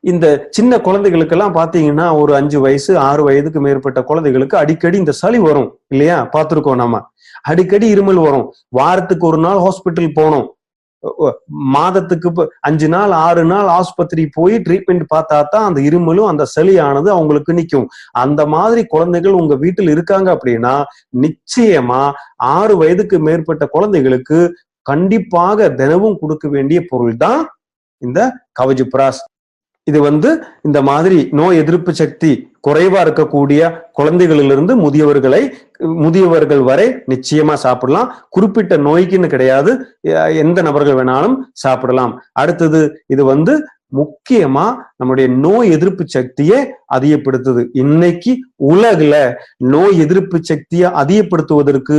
இந்த சின்ன குழந்தைகளுக்கெல்லாம் பாத்தீங்கன்னா ஒரு 5 வயசு 6 வயதுக்கு மேற்பட்ட குழந்தைகளுக்கு அடிக்கடி இந்த சளி வரும் இல்லையா? பார்த்திருக்கோம் நம்ம. அடிக்கடி இருமல் வரும். வாரத்துக்கு ஒரு நாள் ஹாஸ்பிட்டல் போகணும். மாதத்துக்கு 5 நாள் 6 நாள் ஆஸ்பத்திரி போய் ட்ரீட்மெண்ட் பார்த்தா தான் அந்த இருமலும் அந்த சளியானது அவங்களுக்கு நிற்கும். அந்த மாதிரி குழந்தைகள் உங்க வீட்டில் இருக்காங்க அப்படின்னா நிச்சயமா 6 வயதுக்கு மேற்பட்ட குழந்தைகளுக்கு கண்டிப்பாக தினமும் கொடுக்க வேண்டிய பொருள் தான் இந்த கவஜ பிராஸ். இது இந்த மாதிரி நோய் எதிர்ப்பு சக்தி குறைவா இருக்கக்கூடிய குழந்தைகளிலிருந்து முதியவர்கள் வரை நிச்சயமா சாப்பிடலாம். குறிப்பிட்ட நோய்க்குன்னு கிடையாது, எந்த நபர்கள் வேணாலும் சாப்பிடலாம். அடுத்தது இது முக்கியமா நம்முடைய நோய் எதிர்ப்பு சக்தியை அதிகப்படுத்துது. இன்னைக்கு உலகுல நோய் எதிர்ப்பு சக்தியை அதிகப்படுத்துவதற்கு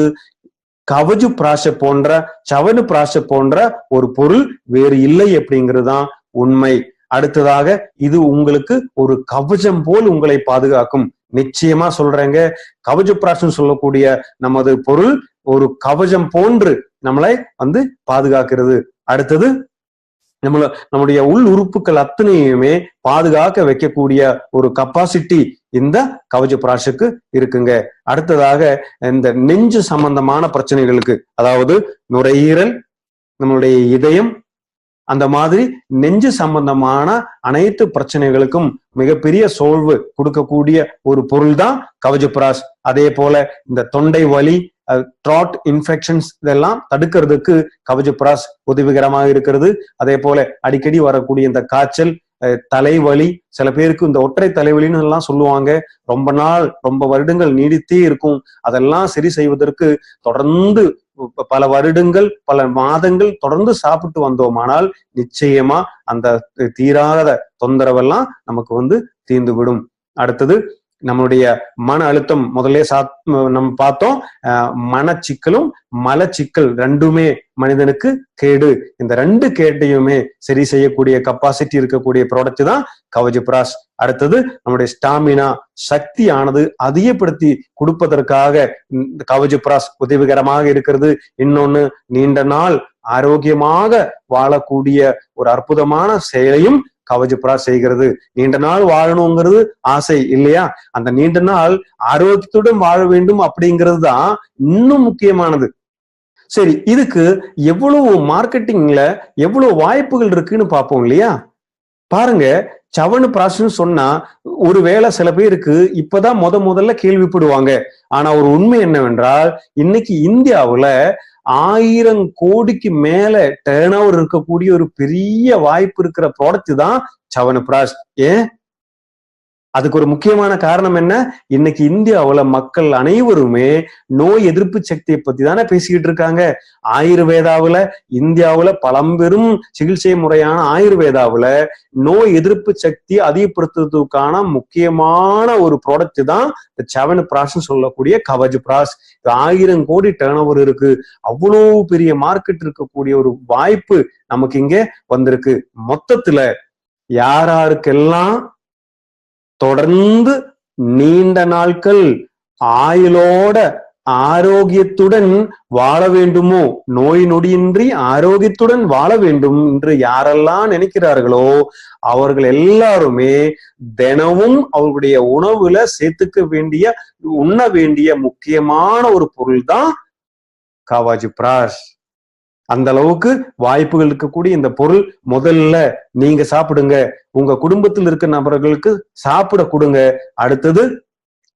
கவஜு பிராஷ போன்ற சவனு பிராஷ போன்ற ஒரு பொருள் வேறு இல்லை அப்படிங்கிறதுதான் உண்மை. அடுத்ததாக இது உங்களுக்கு ஒரு கவசம் போல் உங்களை பாதுகாக்கும். நிச்சயமா சொல்றேங்க, கவஜ பிராஷன் சொல்லக்கூடிய நமது பொருள் ஒரு கவசம் போன்று நம்மளை பாதுகாக்கிறது. அடுத்தது நம்முடைய உள் உறுப்புகள் அத்தனையுமே பாதுகாக்க வைக்கக்கூடிய ஒரு கப்பாசிட்டி இந்த கவஜ பிராஷுக்கு இருக்குங்க. அடுத்ததாக இந்த நெஞ்சு சம்பந்தமான பிரச்சனைகளுக்கு, அதாவது நுரையீரல், நம்மளுடைய இதயம், அந்த மாதிரி நெஞ்சு சம்பந்தமான அனைத்து பிரச்சனைகளுக்கும் மிகப்பெரிய சோல்வு கொடுக்கக்கூடிய ஒரு பொருள் தான் கவஜ பிராஷ். அதே போல இந்த தொண்டை வலி, த்ராட் இன்ஃபெக்ஷன்ஸ் இதெல்லாம் தடுக்கிறதுக்கு கவஜ பிராஷ் உதவிகரமாக இருக்கிறது. அதே போல அடிக்கடி வரக்கூடிய இந்த காய்ச்சல், தலைவலி, சில பேருக்கு இந்த ஒற்றை தலைவலின்னு எல்லாம் சொல்லுவாங்க, ரொம்ப வருடங்கள் நீடித்தே இருக்கும். அதெல்லாம் சரி செய்வதற்கு தொடர்ந்து பல வருடங்கள் பல மாதங்கள் தொடர்ந்து சாப்பிட்டு வந்தோமானால் நிச்சயமா அந்த தீராத தொந்தரவெல்லாம் நமக்கு தீர்ந்து விடும். அடுத்தது நம்மளுடைய மன அழுத்தம், முதல்ல நம்ம பார்த்தோம், மனச்சிக்கலும் மலச்சிக்கல் ரெண்டுமே மனிதனுக்கு கேடு. இந்த ரெண்டு கேட்டையுமே சரி செய்யக்கூடிய கப்பாசிட்டி இருக்கக்கூடிய ப்ராடக்ட் தான் கவஜ பிராஷ். அடுத்தது நம்முடைய ஸ்டாமினா, சக்தியானது அதிகப்படுத்தி கொடுப்பதற்காக கவஜ பிராஷ் உதவிகரமாக இருக்கிறது. இன்னொன்னு, நீண்ட நாள் ஆரோக்கியமாக வாழக்கூடிய ஒரு அற்புதமான செயலையும் கவஜ பிராஷ் செய்கிறது. நீண்ட நாள் வாழணுங்கிறது ஆசை இல்லையா? அந்த நீண்ட நாள் ஆரோக்கியத்துடன் வாழ வேண்டும் அப்படிங்கிறது தான் இன்னும் முக்கியமானது. சரி, இதுக்கு எவ்வளவு மார்க்கெட்டிங்ல எவ்வளவு வாய்ப்புகள் இருக்குன்னு பார்ப்போம் இல்லையா? பாருங்க, சவனு பிராஷ்னு சொன்னா ஒருவேளை சில பேருக்கு இப்பதான் முதல்ல கேள்விப்படுவாங்க. ஆனா ஒரு உண்மை என்னவென்றால், இன்னைக்கு இந்தியாவுல 1000 கோடிக்கு மேல டர்ன் ஓவர் இருக்கக்கூடிய ஒரு பெரிய வாய்ப்பு இருக்கிற ப்ராடக்ட் தான் சவனு பிராஷ். ஏன்? அதுக்கு ஒரு முக்கியமான காரணம் என்ன? இன்னைக்கு இந்தியாவுல மக்கள் அனைவருமே நோய் எதிர்ப்பு சக்தியை பத்தி தானே பேசிக்கிட்டு இருக்காங்க. ஆயுர்வேதாவுல, இந்தியாவுல பழம்பெரும் சிகிச்சை முறையான ஆயுர்வேதாவுல நோய் எதிர்ப்பு சக்தி அதிகப்படுத்துறதுக்கான முக்கியமான ஒரு ப்ராடக்ட் தான் இந்த சவனு பிராஷ் சொல்லக்கூடிய கவஜ பிராஷ். 1000 கோடி டர்ன் ஓவர் இருக்கு. அவ்வளவு பெரிய மார்க்கெட் இருக்கக்கூடிய ஒரு வாய்ப்பு நமக்கு இங்க வந்திருக்கு. மொத்தத்துல யாருக்கெல்லாம் தொடர்ந்து நீண்ட நாட்கள் ஆயுளோட ஆரோக்கியத்துடன் வாழ வேண்டுமோ, நோய் நொடியின்றி ஆரோக்கியத்துடன் வாழ வேண்டும் என்று யாரெல்லாம் நினைக்கிறார்களோ அவர்கள் எல்லாருமே தினமும் அவர்களுடைய உணவுல உண்ண வேண்டிய முக்கியமான ஒரு பொருள் தான் கவஜ பிராஷ். அந்த அளவுக்கு வாய்ப்புகள் இருக்கக்கூடிய இந்த பொருள் முதல்ல நீங்க சாப்பிடுங்க, உங்க குடும்பத்தில் இருக்க நபர்களுக்கு சாப்பிட கொடுங்க. அடுத்தது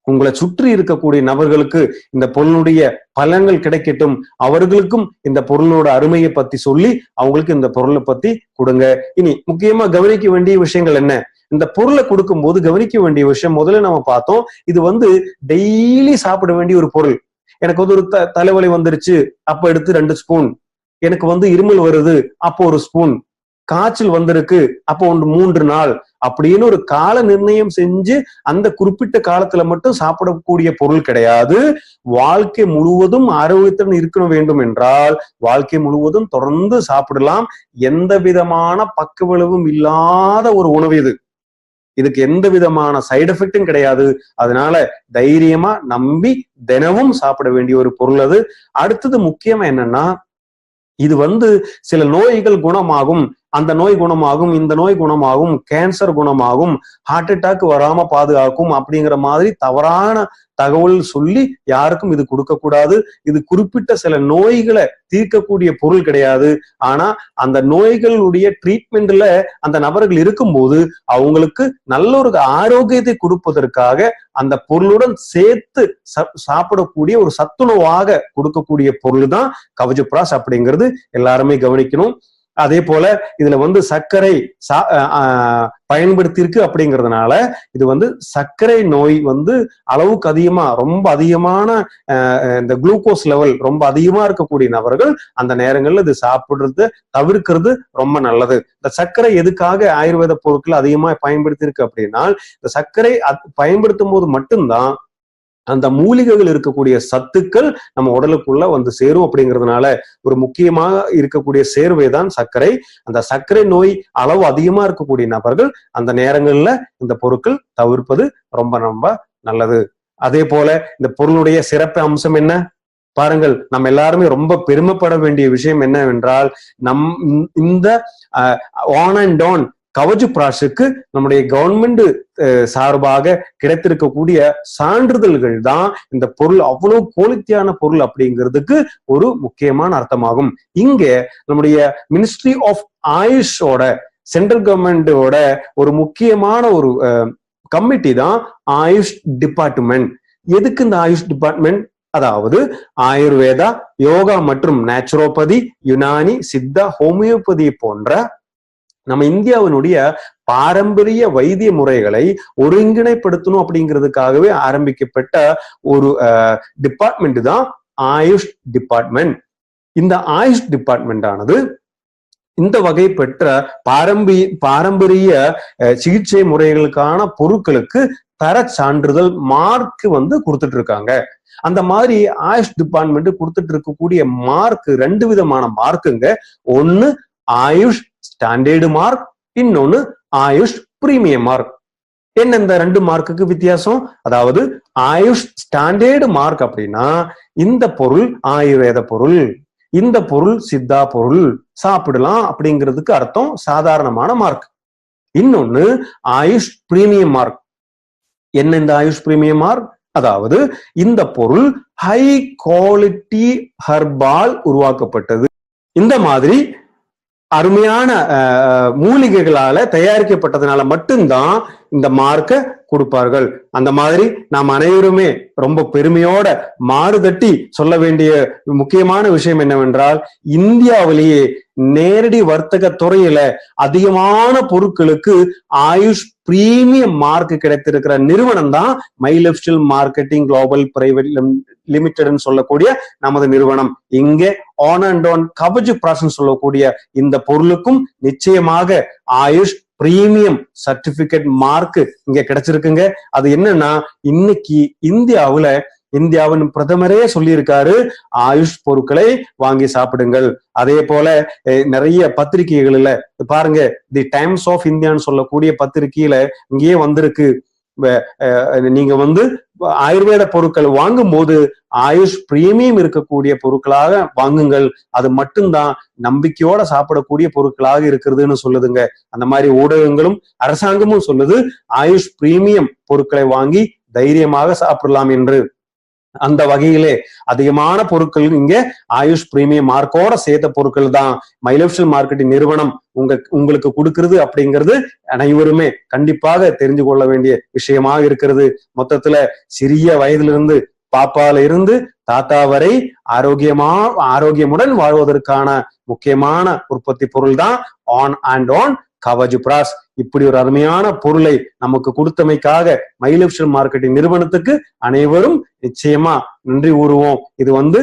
உங்களை சுற்றி இருக்கக்கூடிய நபர்களுக்கு இந்த பொருளுடைய பலன்கள் கிடைக்கட்டும், அவர்களுக்கும் இந்த பொருளோட அருமையை பத்தி சொல்லி அவங்களுக்கு இந்த பொருளை பத்தி கொடுங்க. இனி முக்கியமா கவனிக்க வேண்டிய விஷயங்கள் என்ன? இந்த பொருளை கொடுக்கும் போது கவனிக்க வேண்டிய விஷயம் முதல்ல நம்ம பார்த்தோம், இது டெய்லி சாப்பிட வேண்டிய ஒரு பொருள். எனக்கு ஒரு தலைவலி வந்துருச்சு, அப்ப எடுத்து 2 ஸ்பூன். எனக்கு இருமல் வருது, அப்போ 1 ஸ்பூன். காய்ச்சல் வந்திருக்கு, அப்போ 3 நாள் அப்படின்னு ஒரு கால நிர்ணயம் செஞ்சு அந்த குறிப்பிட்ட காலத்துல மட்டும் சாப்பிடக்கூடிய பொருள் கிடையாது. வாழ்க்கை முழுவதும் ஆரோக்கியத்துடன் இருக்க வேண்டும் என்றால் வாழ்க்கை முழுவதும் தொடர்ந்து சாப்பிடலாம். எந்த விதமான பக்க விளைவும் இல்லாத ஒரு உணவு இது. இதுக்கு எந்த விதமான சைடு எஃபெக்டும் கிடையாது. அதனால தைரியமா நம்பி தினமும் சாப்பிட வேண்டிய ஒரு பொருள் அது. அடுத்தது முக்கியமா என்னன்னா, இது சில நோய்கள் குணமாகும், அந்த நோய் குணமாகும், இந்த நோய் குணமாகும், கேன்சர் குணமாகும், ஹார்ட் அட்டாக் வராம பாதுகாக்கும் அப்படிங்கிற மாதிரி தவறான தகவல் சொல்லி யாருக்கும் இது கொடுக்க கூடாது. இது குறிப்பிட்ட சில நோய்களை தீர்க்கக்கூடிய பொருள் கிடையாது. ஆனா அந்த நோய்களுடைய ட்ரீட்மெண்ட்ல அந்த நபர்கள் இருக்கும்போது அவங்களுக்கு நல்ல ஒரு ஆரோக்கியத்தை கொடுப்பதற்காக அந்த பொருளுடன் சேர்த்து சாப்பிடக்கூடிய ஒரு சத்துணவாக கொடுக்கக்கூடிய பொருள் தான் கவஜ பிராஷ் அப்படிங்கிறது எல்லாருமே கவனிக்கணும். அதே போல இதுல வந்து சர்க்கரை பயன்படுத்தியிருக்கு அப்படிங்கிறதுனால இது வந்து சர்க்கரை நோய் வந்து அளவுக்கு அதிகமா ரொம்ப அதிகமான இந்த குளுக்கோஸ் லெவல் ரொம்ப அதிகமா இருக்கக்கூடிய நபர்கள் அந்த நேரங்கள்ல இது சாப்பிடுறது தவிர்க்கிறது ரொம்ப நல்லது. இந்த சர்க்கரை எதுக்காக ஆயுர்வேத பொருட்கள் அதிகமா பயன்படுத்தியிருக்கு அப்படின்னா இந்த சர்க்கரை பயன்படுத்தும் போது மட்டும்தான் அந்த மூலிகைகள் இருக்கக்கூடிய சத்துக்கள் நம்ம உடலுக்குள்ள வந்து சேரும் அப்படிங்கிறதுனால ஒரு முக்கியமாக இருக்கக்கூடிய சேர்வை தான் சர்க்கரை. அந்த சர்க்கரை நோய் அளவு அதிகமா இருக்கக்கூடிய நபர்கள் அந்த நேரங்கள்ல இந்த பொருட்கள் தவிர்ப்பது ரொம்ப ரொம்ப நல்லது. அதே போல இந்த பொருளுடைய சிறப்பு அம்சம் என்ன பாருங்கள். நம்ம எல்லாருமே ரொம்ப பெருமைப்பட வேண்டிய விஷயம் என்னவென்றால் இந்த ஆன் அண்ட் ஆன் கவச் பிராஷுக்கு நம்முடைய கவர்மெண்ட் சார்பாக கிடைத்திருக்கக்கூடிய சான்றிதழ்கள் தான் இந்த பொருள் அவ்வளவு குவாலிட்டியான பொருள் அப்படிங்கிறதுக்கு ஒரு முக்கியமான அர்த்தமாகும். இங்க நம்முடைய மினிஸ்ட்ரி ஆஃப் ஆயுஷோட சென்ட்ரல் கவர்மெண்டோட ஒரு முக்கியமான ஒரு கமிட்டி தான் ஆயுஷ் டிபார்ட்மெண்ட். எதுக்கு இந்த ஆயுஷ் டிபார்ட்மெண்ட்? அதாவது ஆயுர்வேதா, யோகா மற்றும் நேச்சுரோபதி, யுனானி, சித்தா, ஹோமியோபதி போன்ற நம்ம இந்தியாவினுடைய பாரம்பரிய வைத்திய முறைகளை ஒருங்கிணைப்படுத்தணும் அப்படிங்கிறதுக்காகவே ஆரம்பிக்கப்பட்ட ஒரு டிபார்ட்மெண்ட் தான் ஆயுஷ் டிபார்ட்மெண்ட். இந்த ஆயுஷ் டிபார்ட்மெண்ட் ஆனது இந்த வகை பெற்ற பாரம்பரிய சிகிச்சை முறைகளுக்கான பொருட்களுக்கு தர சான்றிதழ் மார்க் வந்து கொடுத்துட்டு இருக்காங்க. அந்த மாதிரி ஆயுஷ் டிபார்ட்மெண்ட் கொடுத்துட்டு இருக்கக்கூடிய மார்க் 2 விதமான மார்க்குங்க. ஒன்னு ஆயுஷ் ஸ்டாண்டர்டு மார்க், இன்னொன்னு ஆயுஷ் பிரீமியம் மார்க். என்ன இந்த 2 மார்க்குக்கு வித்தியாசம்? அதாவது ஆயுஷ் ஸ்டாண்டர்டு மார்க் அப்படின்னா இந்த பொருள் ஆயுர்வேத பொருள், இந்த பொருள் சித்தா பொருள், சாப்பிடலாம் அப்படிங்கிறதுக்கு அர்த்தம் சாதாரணமான மார்க். இன்னொன்னு ஆயுஷ் பிரீமியம் மார்க். என்ன இந்த ஆயுஷ் பிரீமியம் மார்க்? அதாவது இந்த பொருள் ஹை குவாலிட்டி ஹர்பால் உருவாக்கப்பட்டது, இந்த மாதிரி அருமையான மூலிகைகளால தயாரிக்கப்பட்டதுனால மட்டும்தான் இந்த மார்க்கை கொடுப்பார்கள். அந்த மாதிரி நாம் அனைவருமே ரொம்ப பெருமையோட மாறுதட்டி சொல்ல வேண்டிய முக்கியமான விஷயம் என்னவென்றால் இந்தியாவிலேயே நேரடி வர்த்தக துறையில அதிகமான பொருட்களுக்கு ஆயுஷ் பிரீமியம் மார்க் கிடைத்திருக்கிற நிறுவனம் தான் my lifestyle marketing global private லிமிடெட்னு சொல்லக்கூடிய நமது நிறுவனம். இங்கே ஆன் அண்ட் ஆன் கவச் பிராஷன் சொல்லக்கூடிய இந்த பொருளுக்கும் நிச்சயமாக ஆயுஷ் பிரீமியம் சர்டிபிகேட் மார்க் இங்க கிடைச்சிருக்குங்க. அது என்னன்னா இன்னைக்கு இந்தியாவின் பிரதமரே சொல்லியிருக்காரு ஆயுஷ் பொருட்களை வாங்கி சாப்பிடுங்கள். அதே போல நிறைய பத்திரிகைகள்ல பாருங்க, தி டைம்ஸ் ஆஃப் இந்தியான்னு சொல்லக்கூடிய பத்திரிகையில இங்கேயே வந்திருக்கு, நீங்க வந்து ஆயுர்வேத பொருட்கள் வாங்கும் போது ஆயுஷ் பிரீமியம் இருக்கக்கூடிய பொருட்களாக வாங்குங்கள், அது மட்டும்தான் நம்பிக்கையோட சாப்பிடக்கூடிய பொருட்களாக இருக்கிறதுன்னு சொல்லுதுங்க. அந்த மாதிரி ஊடகங்களும் அரசாங்கமும் சொல்லுது ஆயுஷ் பிரீமியம் பொருட்களை வாங்கி தைரியமாக சாப்பிடலாம் என்று. அந்த வகையிலே அதிகமான பொருட்கள் இங்க ஆயுஷ் பிரீமியம் மார்க்கோட சேர்த்த பொருட்கள் தான் மை லைஃப் ஸ்டைல் மார்க்கெட்டிங் நிறுவனம் உங்களுக்கு கொடுக்கிறது அப்படிங்கிறது அனைவருமே கண்டிப்பாக தெரிஞ்சு கொள்ள வேண்டிய விஷயமாக இருக்கிறது. மொத்தத்துல சிறிய வயதிலிருந்து பாப்பால இருந்து தாத்தா வரை ஆரோக்கியமுடன் வாழ்வதற்கான முக்கியமான உற்பத்தி பொருள் தான் ஆன் அண்ட் ஆன் கவச் பிராஷ். இப்படி ஒரு அருமையான பொருளை நமக்கு கொடுத்தமைக்காக மை லைஃப் ஸ்டைல் மார்க்கெட்டிங் நிறுவனத்துக்கு அனைவரும் நிச்சயமா நன்றி கூறுவோம். இது வந்து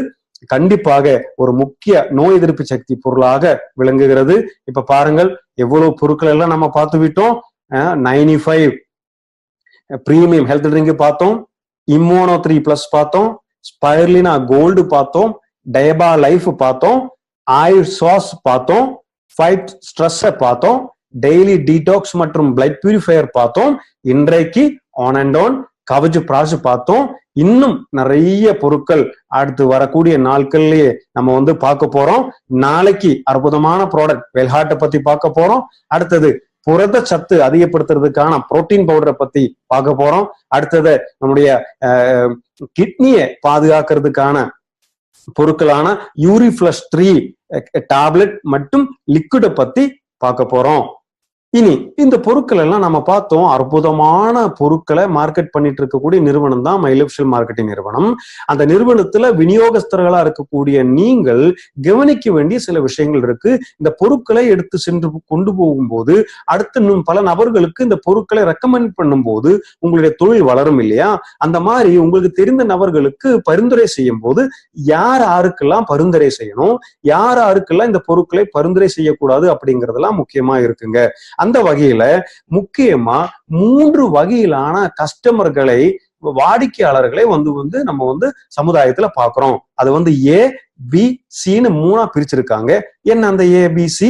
கண்டிப்பாக ஒரு முக்கிய நோய் எதிர்ப்பு சக்தி பொருளாக விளங்குகிறது. இப்ப பாருங்கள் எவ்வளவு பொருட்கள் எல்லாம் நம்ம பார்த்து விட்டோம். 95 பிரீமியம் ஹெல்த் ட்ரிங்க் பார்த்தோம், இம்யூனோ 3+ பார்த்தோம், ஸ்பைர்லினா கோல்டு பார்த்தோம், டயபா லைஃப் பார்த்தோம், ஆயுஷ் சாஸ் பார்த்தோம், ஃபைட் ஸ்ட்ரெஸ் பார்த்தோம், டெய்லி டீடாக்ஸ் மற்றும் பிளட் பியூரிஃபையர் பார்த்தோம். இன்றைக்கு ஆன் அண்ட் ஆன் கவச் பிராஷ் பார்த்தோம். இன்னும் நிறைய பொருட்கள் அடுத்து வரக்கூடிய நாட்கள்லயே நம்ம வந்து பார்க்க போறோம். நாளைக்கு அற்புதமான ப்ராடக்ட் வெல்ஹார்ட்டை பத்தி பார்க்க போறோம். அடுத்தது புரத சத்து அதிகப்படுத்துறதுக்கான புரோட்டீன் பவுடரை பத்தி பார்க்க போறோம். அடுத்தது நம்முடைய கிட்னியை பாதுகாக்கிறதுக்கான பொருட்களான யூரிஃப்ளஷ் 3 டேப்லெட் மற்றும் லிக்விட பத்தி பார்க்க போறோம். இனி இந்த பொருட்கள் எல்லாம் நம்ம பார்த்தோம், அற்புதமான பொருட்களை மார்க்கெட் பண்ணிட்டு இருக்கக்கூடிய நிறுவனம் தான் மை லைஃப் ஸ்டைல் மார்க்கெட்டிங் நிறுவனம். அந்த நிறுவனத்துல விநியோகஸ்தர்களா இருக்கக்கூடிய நீங்கள் கவனிக்க வேண்டிய சில விஷயங்கள் இருக்கு. இந்த பொருட்களை எடுத்து சென்று கொண்டு போகும்போது அடுத்து இன்னும் பல நபர்களுக்கு இந்த பொருட்களை ரெக்கமெண்ட் பண்ணும்போது உங்களுடைய தொழில் வளரும் இல்லையா? அந்த மாதிரி உங்களுக்கு தெரிந்த நபர்களுக்கு பரிந்துரை செய்யும் போது யார் யாருக்கெல்லாம் பரிந்துரை செய்யணும், யார் யாருக்கெல்லாம் இந்த பொருட்களை பரிந்துரை செய்யக்கூடாது அப்படிங்கறதெல்லாம் முக்கியமா இருக்குங்க. அந்த வகையில முக்கியமா 3 வகையிலான கஸ்டமர்களை, வாடிக்கையாளர்களை நம்ம சமுதாயத்துல பாக்குறோம். அது ஏ பி சின்னு 3ஆ பிரிச்சிருக்காங்க. என்ன அந்த ஏ பி சி?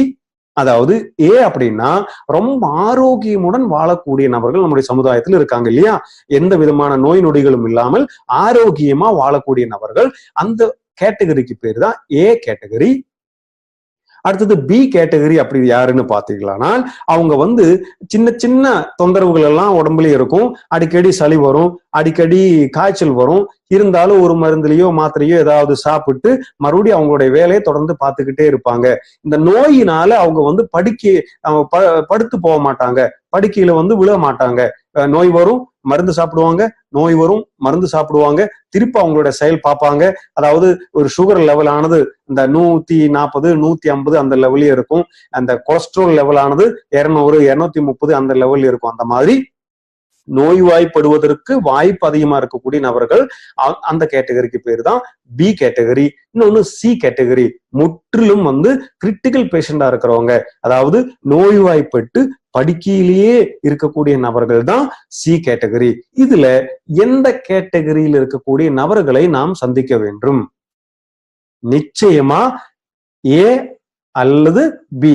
அதாவது ஏ அப்படின்னா ரொம்ப ஆரோக்கியமுடன் வாழக்கூடிய நபர்கள் நம்முடைய சமுதாயத்தில் இருக்காங்க இல்லையா? எந்த விதமான நோய் நொடிகளும் இல்லாமல் ஆரோக்கியமா வாழக்கூடிய நபர்கள். அந்த கேட்டகரிக்கு பேர் தான் ஏ கேட்டகரி. அடுத்தது பி கேட்டகரி. அப்படி யாருன்னு பாத்தீங்கன்னா, அவங்க சின்ன சின்ன தொந்தரவுகள் எல்லாம் உடம்புல இருக்கும். அடிக்கடி சளி வரும், அடிக்கடி காய்ச்சல் வரும். இருந்தாலும் ஒரு மருந்துலயோ மாத்திரையோ ஏதாவது சாப்பிட்டு மறுபடியும் அவங்களுடைய வேலையை தொடர்ந்து பார்த்துக்கிட்டே இருப்பாங்க. இந்த நோயினால அவங்க படுத்து போக மாட்டாங்க, படுக்கையில விழ மாட்டாங்க. நோய் வரும், மருந்து சாப்பிடுவாங்க, நோய் வரும், மருந்து சாப்பிடுவாங்க, திருப்பி அவங்களோட செயல் பார்ப்பாங்க. அதாவது ஒரு சுகர் லெவல் ஆனது இந்த 140 150 அந்த லெவலே இருக்கும். அந்த கொலஸ்ட்ரால் லெவல் ஆனது 200 230 அந்த லெவல் இருக்கும். அந்த மாதிரி நோய்வாய்ப்படுவதற்கு வாய்ப்பு அதிகமா இருக்கக்கூடிய நபர்கள் அந்த கேட்டகரிக்கு பேர் தான் பி கேட்டகரி. இன்னொன்னு சி கேட்டகரி. முற்றிலும் கிரிட்டிக்கல் பேஷண்டா இருக்கிறவங்க, அதாவது நோய்வாய்ப்பட்டு படுக்கையிலேயே இருக்கக்கூடிய நபர்கள் தான் சி கேட்டகரி. இதுல எந்த கேட்டகரியில் இருக்கக்கூடிய நபர்களை நாம் சந்திக்க வேண்டும்? நிச்சயமா ஏ அல்லது பி.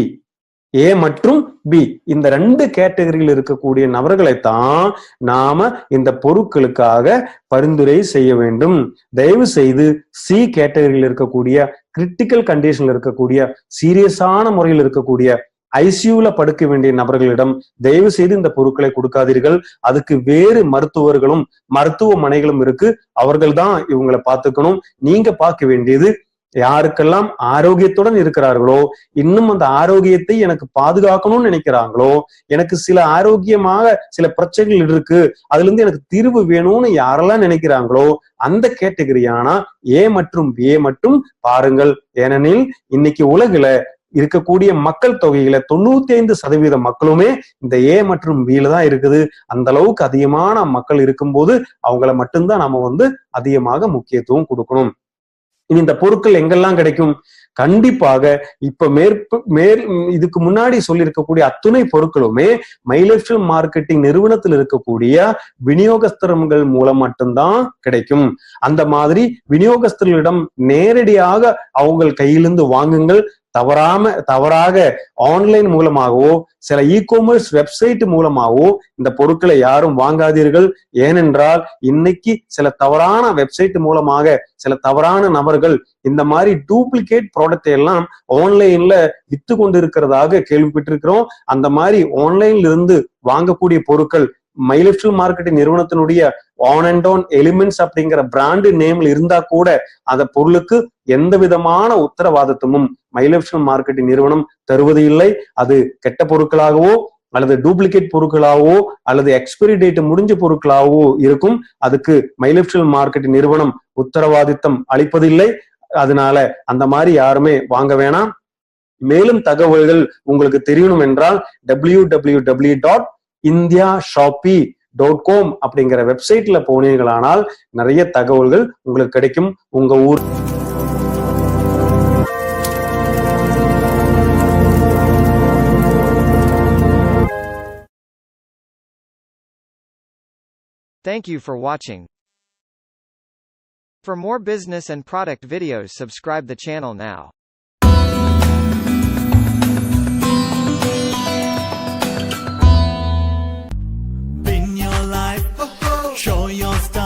ஏ மற்றும் பி இந்த 2 கேட்டகரியில் இருக்கக்கூடிய நபர்களைத்தான் நாம இந்த பொருட்களுக்காக பரிந்துரை செய்ய வேண்டும். தயவு செய்து சி கேட்டகரியில் இருக்கக்கூடிய, கிரிட்டிக்கல் கண்டிஷன்ல இருக்கக்கூடிய, சீரியஸான முறையில் இருக்கக்கூடிய, ஐசியூல படுக்க வேண்டிய நபர்களிடம் தயவு செய்து இந்த பொருட்களை கொடுக்காதீர்கள். அதுக்கு வேறு மருத்துவர்களும் மருத்துவமனைகளும் இருக்கு. அவர்கள் தான் இவங்களை பார்த்துக்கணும். நீங்க பார்க்க வேண்டியது யாருக்கெல்லாம் ஆரோக்கியத்துடன் இருக்கிறார்களோ, இன்னும் அந்த ஆரோக்கியத்தை எனக்கு பாதுகாக்கணும்னு நினைக்கிறாங்களோ, எனக்கு சில ஆரோக்கியமாக சில பிரச்சனைகள் இருக்கு, அதுல இருந்து எனக்கு தீர்வு வேணும்னு யாரெல்லாம் நினைக்கிறாங்களோ அந்த கேட்டகரியான ஏ மற்றும் ஏ மட்டும் பாருங்கள். ஏனெனில் இன்னைக்கு உலகில இருக்கக்கூடிய மக்கள் தொகையில 95% மக்களுமே இந்த ஏ மற்றும் பில தான் இருக்குது. அந்த அளவுக்கு அதிகமான மக்கள் இருக்கும்போது அவங்கள மட்டும்தான் நாம அதிகமாக முக்கியத்துவம் கொடுக்கணும். இனி இந்த பொருட்கள் எங்கெல்லாம் கிடைக்கும்? கண்டிப்பாக இப்ப இதுக்கு முன்னாடி சொல்லி இருக்கக்கூடிய அத்துணை பொருட்களுமே மை லைஃப் ஸ்டைல் மார்க்கெட்டிங் நிறுவனத்தில் இருக்கக்கூடிய விநியோகஸ்தர்கள் மூலம் மட்டும்தான் கிடைக்கும். அந்த மாதிரி விநியோகஸ்தர்களிடம் நேரடியாக அவங்க கையிலிருந்து வாங்குங்கள். தவறாக ஆன்லைன் மூலமாகவோ சில இ-காமர்ஸ் வெப்சைட் மூலமாகவோ இந்த பொருட்களை யாரும் வாங்காதீர்கள். ஏனென்றால் இன்னைக்கு சில தவறான வெப்சைட் மூலமாக சில தவறான நபர்கள் இந்த மாதிரி டூப்ளிகேட் ப்ராடக்ட் எல்லாம் ஆன்லைன்ல வித்து கொண்டு இருக்கிறதாக கேள்விப்பட்டிருக்கிறோம். அந்த மாதிரி ஆன்லைன்ல இருந்து வாங்கக்கூடிய பொருட்கள் மை லைஃப் ஸ்டைல் மார்க்கெட்டிங் நிறுவனத்தினுடைய ஆன் அண்ட் ஆன் எலிமெண்ட்ஸ் அப்படிங்கிற பிராண்டு நேம்ல இருந்தா கூட அந்த பொருளுக்கு எந்த விதமான உத்தரவாதத்துவமும் மை லைஃப் ஸ்டைல் மார்க்கெட்டிங் நிறுவனம் தருவது இல்லை. அது கெட்ட பொருட்களாகவோ அல்லது டூப்ளிகேட் பொருட்களாகவோ அல்லது எக்ஸ்பைரி டேட் முடிஞ்ச பொருட்களாகவோ இருக்கும். அதுக்கு மை லைஃப் ஸ்டைல் மார்க்கெட்டிங் நிறுவனம் உத்தரவாதித்தம் அளிப்பதில்லை. அதனால அந்த மாதிரி யாருமே வாங்க வேணாம். மேலும் தகவல்கள் உங்களுக்கு தெரியணும் என்றால் www.indiashopee.com அப்படிங்கிற வெப்சைட்ல போனீங்களானால் நிறைய தகவல்கள் உங்களுக்கு கிடைக்கும். உங்க ஊர் Thank you for watching. For more business and product videos, subscribe the channel now. Show your style.